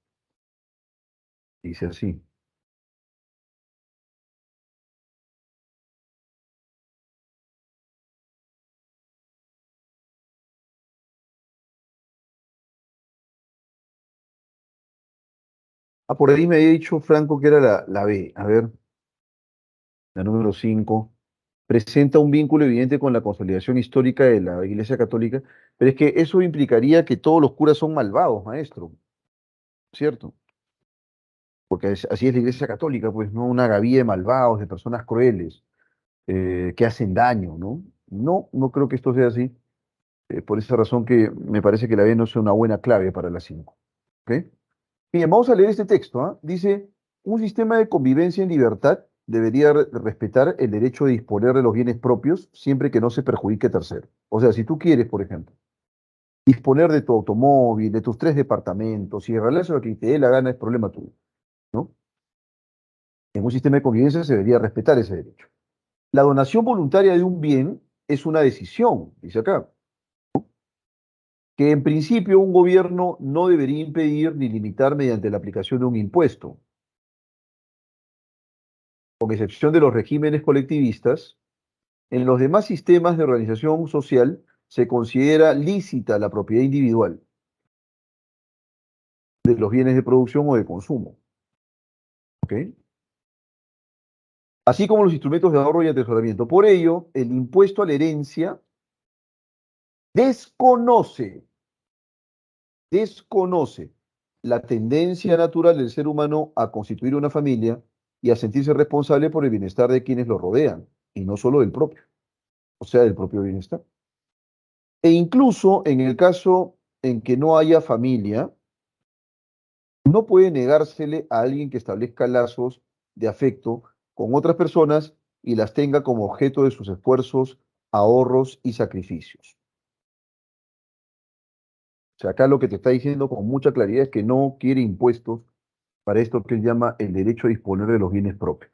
Ah, por ahí me había dicho Franco que era la B. A ver, la número 5. Presenta un vínculo evidente con la consolidación histórica de la Iglesia Católica, pero es que eso implicaría que todos los curas son malvados, maestro, ¿cierto? Porque así es la Iglesia Católica, pues, ¿no? Una gavilla de malvados, de personas crueles, que hacen daño, ¿no? No, no creo que esto sea así. Por esa razón que me parece que la B no es una buena clave para la 5. ¿Ok? Bien, vamos a leer este texto, ¿ah? Dice, un sistema de convivencia en libertad debería respetar el derecho de disponer de los bienes propios siempre que no se perjudique a terceros. O sea, si tú quieres, por ejemplo, disponer de tu automóvil, de tus 3 departamentos, y regalarse lo que te dé la gana, es problema tuyo, ¿no? En un sistema de convivencia se debería respetar ese derecho. La donación voluntaria de un bien es una decisión, dice acá, que en principio un gobierno no debería impedir ni limitar mediante la aplicación de un impuesto, con excepción de los regímenes colectivistas. En los demás sistemas de organización social se considera lícita la propiedad individual de los bienes de producción o de consumo, ¿ok? Así como los instrumentos de ahorro y atesoramiento. Por ello, el impuesto a la herencia desconoce, desconoce la tendencia natural del ser humano a constituir una familia y a sentirse responsable por el bienestar de quienes lo rodean, y no solo del propio, o sea, del propio bienestar. E incluso en el caso en que no haya familia, no puede negársele a alguien que establezca lazos de afecto con otras personas y las tenga como objeto de sus esfuerzos, ahorros y sacrificios. O sea, acá lo que te está diciendo con mucha claridad es que no quiere impuestos para esto que él llama el derecho a disponer de los bienes propios,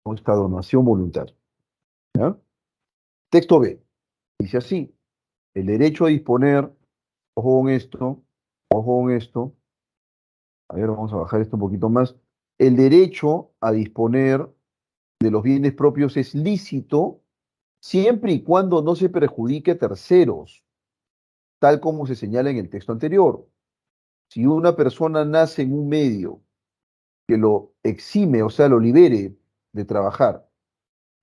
con esta donación voluntaria. ¿Ya? Texto B. Dice así, el derecho a disponer, ojo con esto, a ver, vamos a bajar esto un poquito más, el derecho a disponer de los bienes propios es lícito siempre y cuando no se perjudique a terceros, tal como se señala en el texto anterior. Si una persona nace en un medio que lo exime, o sea, lo libere de trabajar,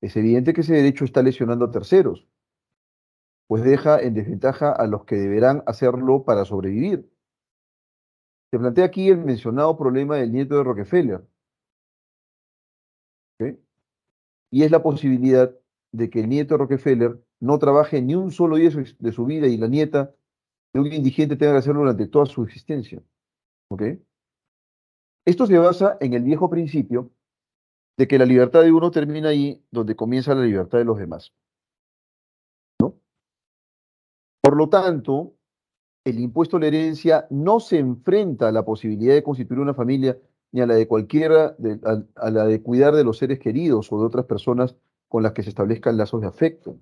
es evidente que ese derecho está lesionando a terceros, pues deja en desventaja a los que deberán hacerlo para sobrevivir. Se plantea aquí el mencionado problema del nieto de Rockefeller, ¿ok? Y es la posibilidad de que el nieto de Rockefeller no trabaje ni un solo día de su vida y la nieta de un indigente tenga que hacerlo durante toda su existencia, ¿ok? Esto se basa en el viejo principio de que la libertad de uno termina ahí donde comienza la libertad de los demás, ¿no? Por lo tanto, el impuesto a la herencia no se enfrenta a la posibilidad de constituir una familia ni a la de cualquiera, a la de cuidar de los seres queridos o de otras personas con las que se establezcan lazos de afecto.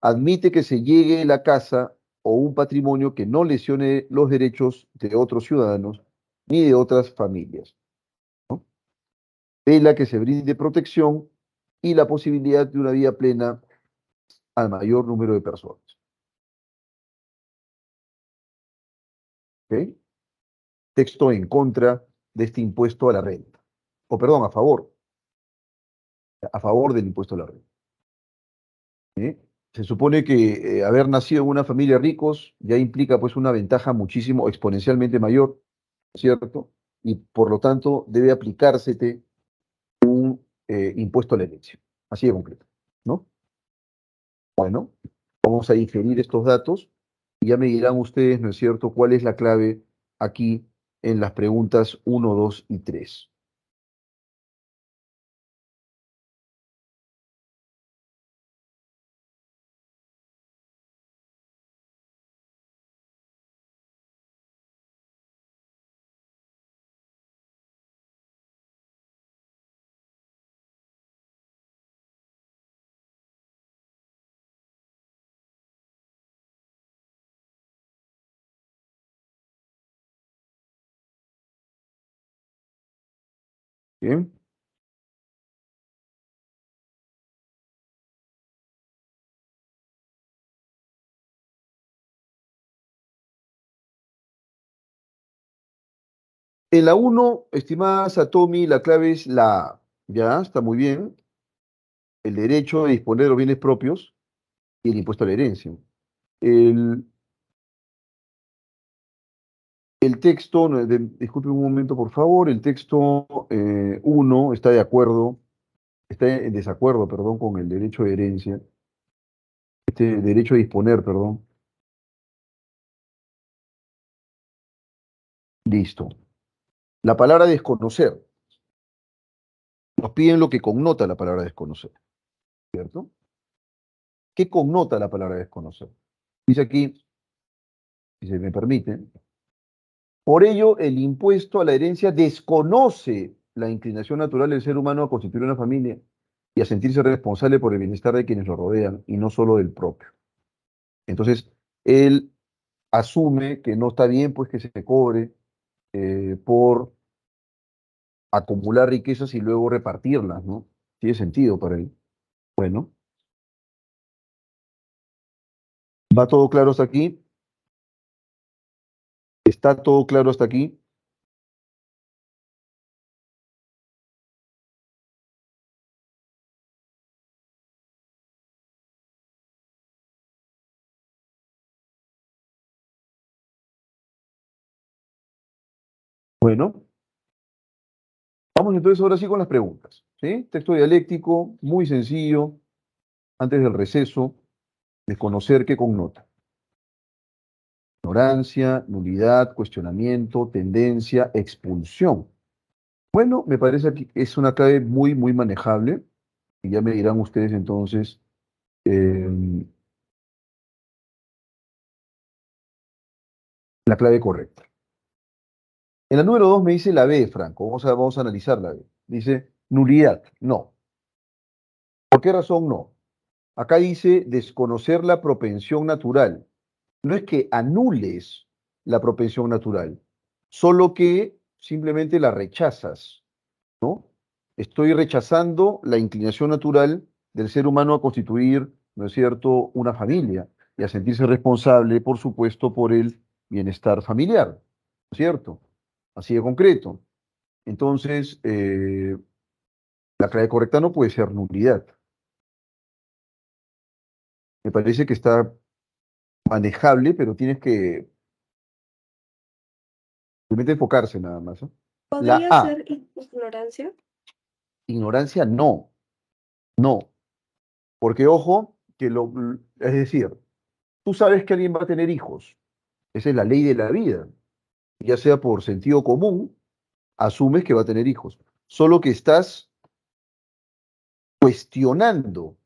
Admite que se llegue la casa o un patrimonio que no lesione los derechos de otros ciudadanos ni de otras familias, ¿no? Vela que se brinde protección y la posibilidad de una vida plena al mayor número de personas. ¿Ok? Texto en contra de este impuesto a la renta. O perdón, a favor del impuesto a la renta. ¿Sí? Se supone que haber nacido en una familia ricos ya implica pues una ventaja muchísimo, exponencialmente mayor, ¿cierto? Y por lo tanto debe aplicársete impuesto a la herencia. Así de concreto, ¿no? Bueno, vamos a inferir estos datos y ya me dirán ustedes, ¿no es cierto?, cuál es la clave aquí en las preguntas uno, 2 y 3. Bien. En la uno, estimada Satomi, la clave es la A. Ya, está muy bien. El derecho de disponer de los bienes propios y el impuesto a la herencia. El, el texto, no, disculpe un momento, por favor, el texto 1 está de acuerdo, está en desacuerdo, perdón, con el derecho de herencia, este derecho a disponer, perdón. Listo. La palabra desconocer. Nos piden lo que connota la palabra desconocer, ¿cierto? ¿Qué connota la palabra desconocer? Dice aquí, si se me permite, por ello el impuesto a la herencia desconoce la inclinación natural del ser humano a constituir una familia y a sentirse responsable por el bienestar de quienes lo rodean y no solo del propio. Entonces, él asume que no está bien pues que se cobre por acumular riquezas y luego repartirlas, ¿no? Tiene sentido para él. Bueno, ¿va todo claro hasta aquí? ¿Está todo claro hasta aquí? Bueno, vamos entonces ahora sí con las preguntas, ¿sí? Texto dialéctico, muy sencillo, antes del receso, desconocer qué connota. Ignorancia, nulidad, cuestionamiento, tendencia, expulsión. Bueno, me parece que es una clave muy, muy manejable, y ya me dirán ustedes entonces eh, la clave correcta. En la número 2 me dice la B, Franco. Vamos a analizar la B. Dice nulidad. No. ¿Por qué razón no? Acá dice desconocer la propensión natural. No es que anules la propensión natural, solo que simplemente la rechazas, ¿no? Estoy rechazando la inclinación natural del ser humano a constituir, ¿no es cierto?, una familia y a sentirse responsable, por supuesto, por el bienestar familiar, ¿no es cierto? Así de concreto. Entonces, la clave correcta no puede ser nulidad. Me parece que está manejable, pero tienes que simplemente enfocarse nada más, ¿no? La ¿Podría A, ser ignorancia? ignorancia, no, no, porque ojo, es decir, tú sabes que alguien va a tener hijos, esa es la ley de la vida, ya sea por sentido común, asumes que va a tener hijos, solo que estás cuestionando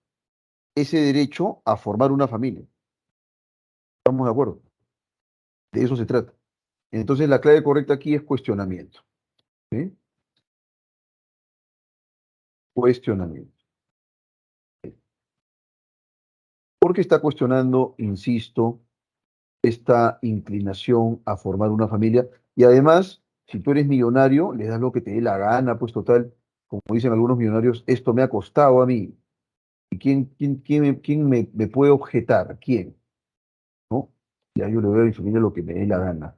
ese derecho a formar una familia. ¿Estamos de acuerdo? De eso se trata. Entonces la clave correcta aquí es cuestionamiento, ¿sí? Cuestionamiento. Porque está cuestionando, insisto, esta inclinación a formar una familia. Y además, si tú eres millonario, le das lo que te dé la gana, pues total, como dicen algunos millonarios, esto me ha costado a mí. ¿Y quién me puede objetar? ¿Quién? ¿No? Ya yo le doy a mi familia lo que me dé la gana.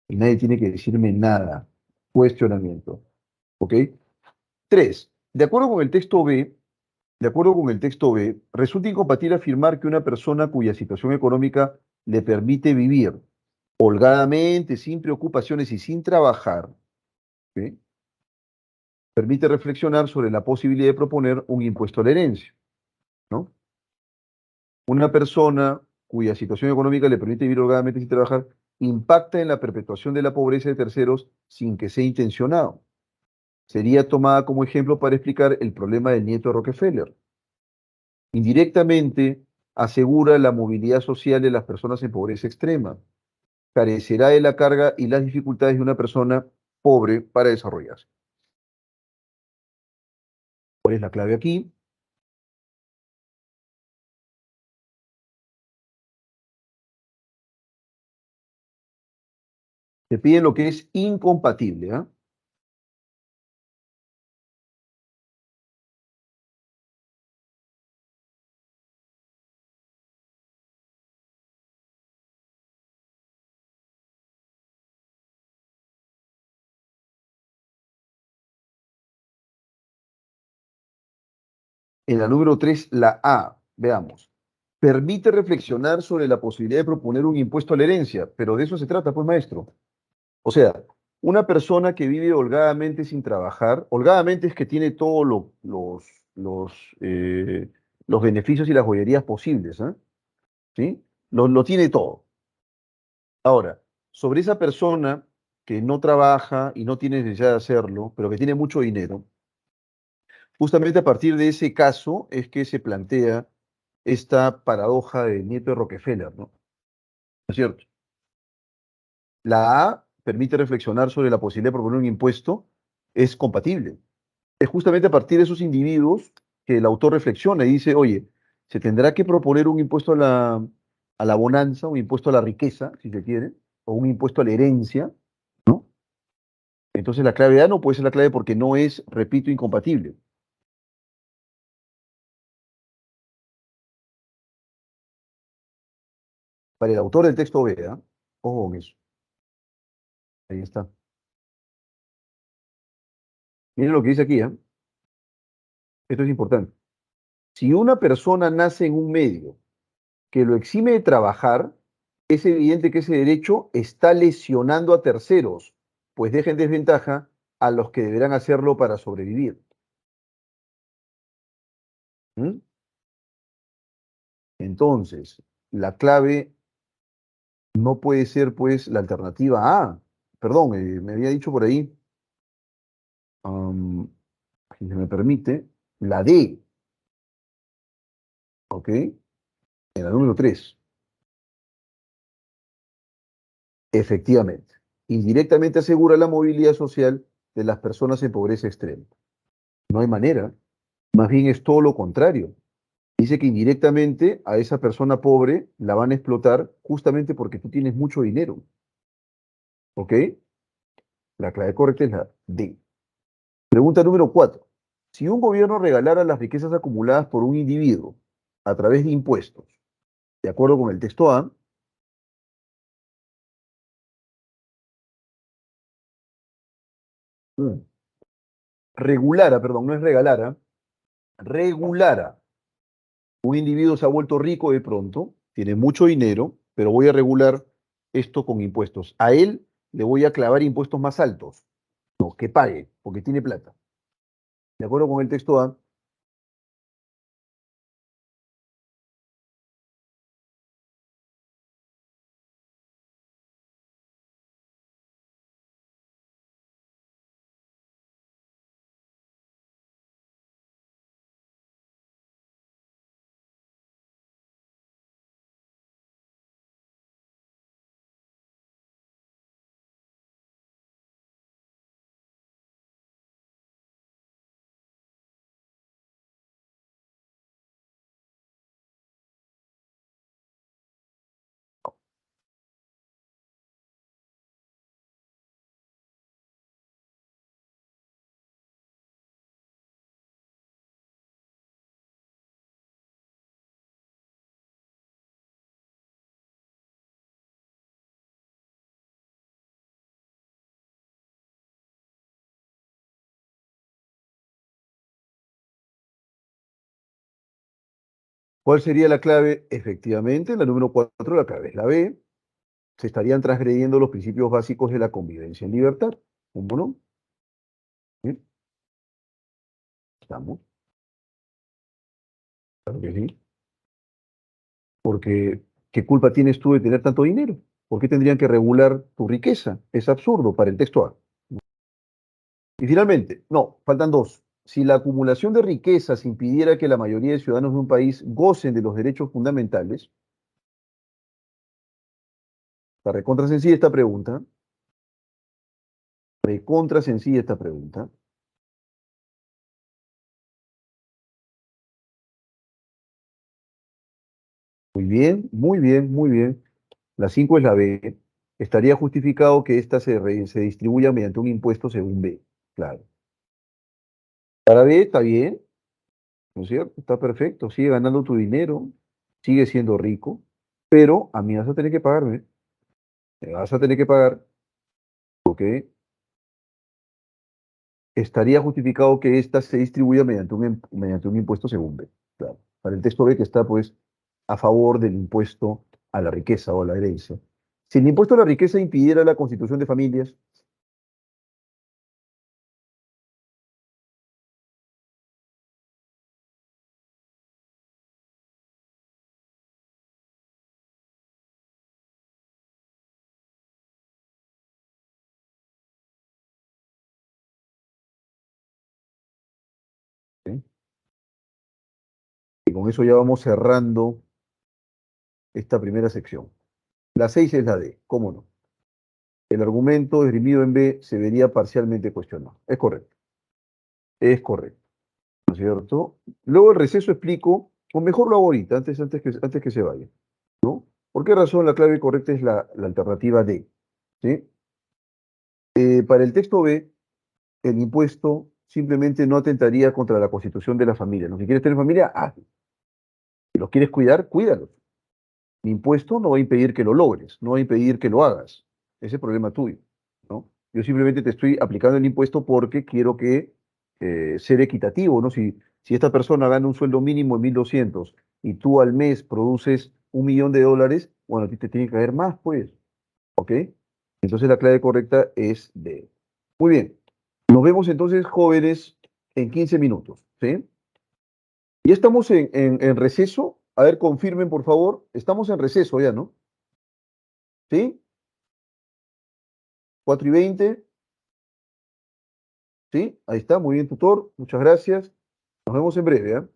Y nadie tiene que decirme nada. Cuestionamiento. ¿Ok? Tres, de acuerdo con el texto B, De acuerdo con el texto B, resulta incompatible afirmar que una persona cuya situación económica le permite vivir holgadamente, sin preocupaciones y sin trabajar, ¿sí?, permite reflexionar sobre la posibilidad de proponer un impuesto a la herencia, ¿no? Una persona cuya situación económica le permite vivir holgadamente sin trabajar impacta en la perpetuación de la pobreza de terceros sin que sea intencionado. Sería tomada como ejemplo para explicar el problema del nieto de Rockefeller. Indirectamente, asegura la movilidad social de las personas en pobreza extrema. Carecerá de la carga y las dificultades de una persona pobre para desarrollarse. ¿Cuál es la clave aquí? Te piden lo que es incompatible, ¿ah? En la número 3, la A, veamos. Permite reflexionar sobre la posibilidad de proponer un impuesto a la herencia, pero de eso se trata, pues, maestro. O sea, una persona que vive holgadamente sin trabajar, holgadamente es que tiene todos los, eh, los beneficios y las joyerías posibles, ¿ah? ¿Sí? Lo tiene todo. Ahora, sobre esa persona que no trabaja y no tiene necesidad de hacerlo, pero que tiene mucho dinero, justamente a partir de ese caso es que se plantea esta paradoja del nieto de Rockefeller, ¿no? ¿No es cierto? La A permite reflexionar sobre la posibilidad de proponer un impuesto, es compatible. Es justamente a partir de esos individuos que el autor reflexiona y dice, oye, se tendrá que proponer un impuesto a la bonanza, un impuesto a la riqueza, si se quiere, o un impuesto a la herencia, ¿no? Entonces la clave A no puede ser la clave porque no es, repito, incompatible. Para el autor del texto B, ¿ah? Ojo con eso. Ahí está. Miren lo que dice aquí, ¿ah? Esto es importante. Si una persona nace en un medio que lo exime de trabajar, es evidente que ese derecho está lesionando a terceros, pues deja en desventaja a los que deberán hacerlo para sobrevivir. ¿Mm? Entonces, la clave no puede ser, pues, la alternativa A. Perdón, me había dicho por ahí, am, si se me permite, la D, ¿ok? En la número 3. Efectivamente. Indirectamente asegura la movilidad social de las personas en pobreza extrema. No hay manera. Más bien es todo lo contrario. Dice que indirectamente a esa persona pobre la van a explotar justamente porque tú tienes mucho dinero. ¿Ok? La clave correcta es la D. Pregunta número 4. Si un gobierno regalara las riquezas acumuladas por un individuo a través de impuestos, de acuerdo con el texto A, mm, regulara, perdón, no es regalara, regulara. Un individuo se ha vuelto rico de pronto, tiene mucho dinero, pero voy a regular esto con impuestos. A él le voy a clavar impuestos más altos. No, que pague, porque tiene plata. De acuerdo con el texto A, ¿Cuál sería la clave? Efectivamente, la número 4, la clave es la B. Se estarían transgrediendo los principios básicos de la convivencia en libertad. ¿Cómo no? ¿Sí? ¿Estamos? Claro que sí. Porque, ¿qué culpa tienes tú de tener tanto dinero? ¿Por qué tendrían que regular tu riqueza? Es absurdo para el texto A. Y finalmente, no, faltan dos. Si la acumulación de riquezas impidiera que la mayoría de ciudadanos de un país gocen de los derechos fundamentales, está recontra sencilla esta pregunta, recontra sencilla esta pregunta. Muy bien, muy bien, muy bien. La 5 es la B. Estaría justificado que ésta se distribuya mediante un impuesto según B. Claro. Para B está bien, ¿no es cierto? Está perfecto. Sigue ganando tu dinero, sigue siendo rico, pero a mí vas a tener que pagarme. Me vas a tener que pagar, ¿ok? Estaría justificado que ésta se distribuya mediante un impuesto según B. Claro. Para el texto B que está, pues, a favor del impuesto a la riqueza o a la herencia. Si el impuesto a la riqueza impidiera la constitución de familias, ¿sí? Y con eso ya vamos cerrando esta primera sección. La 6 es la D, ¿cómo no? El argumento esgrimido en B se vería parcialmente cuestionado. Es correcto, ¿no es cierto? Luego el receso explico, o mejor lo hago ahorita, antes que se vaya, ¿no? ¿Por qué razón la clave correcta es la alternativa D? ¿Sí? Para el texto B, el impuesto simplemente no atentaría contra la constitución de la familia. ¿No? Si quieres tener familia, hazlo. Si los quieres cuidar, cuídalos. Mi impuesto no va a impedir que lo logres, no va a impedir que lo hagas. Ese es problema tuyo, ¿no? Yo simplemente te estoy aplicando el impuesto porque quiero que ser equitativo, ¿no? Si esta persona gana un sueldo mínimo de 1.200 y tú al mes produces $1.000.000, bueno, a ti te tiene que caer más, pues, ¿ok? Entonces la clave correcta es D. Muy bien. Nos vemos entonces, jóvenes, en 15 minutos, ¿sí? Ya estamos en receso. A ver, confirmen, por favor. Estamos en receso ya, ¿no? ¿Sí? 4:20. ¿Sí? Ahí está, muy bien, tutor. Muchas gracias. Nos vemos en breve, ¿ah?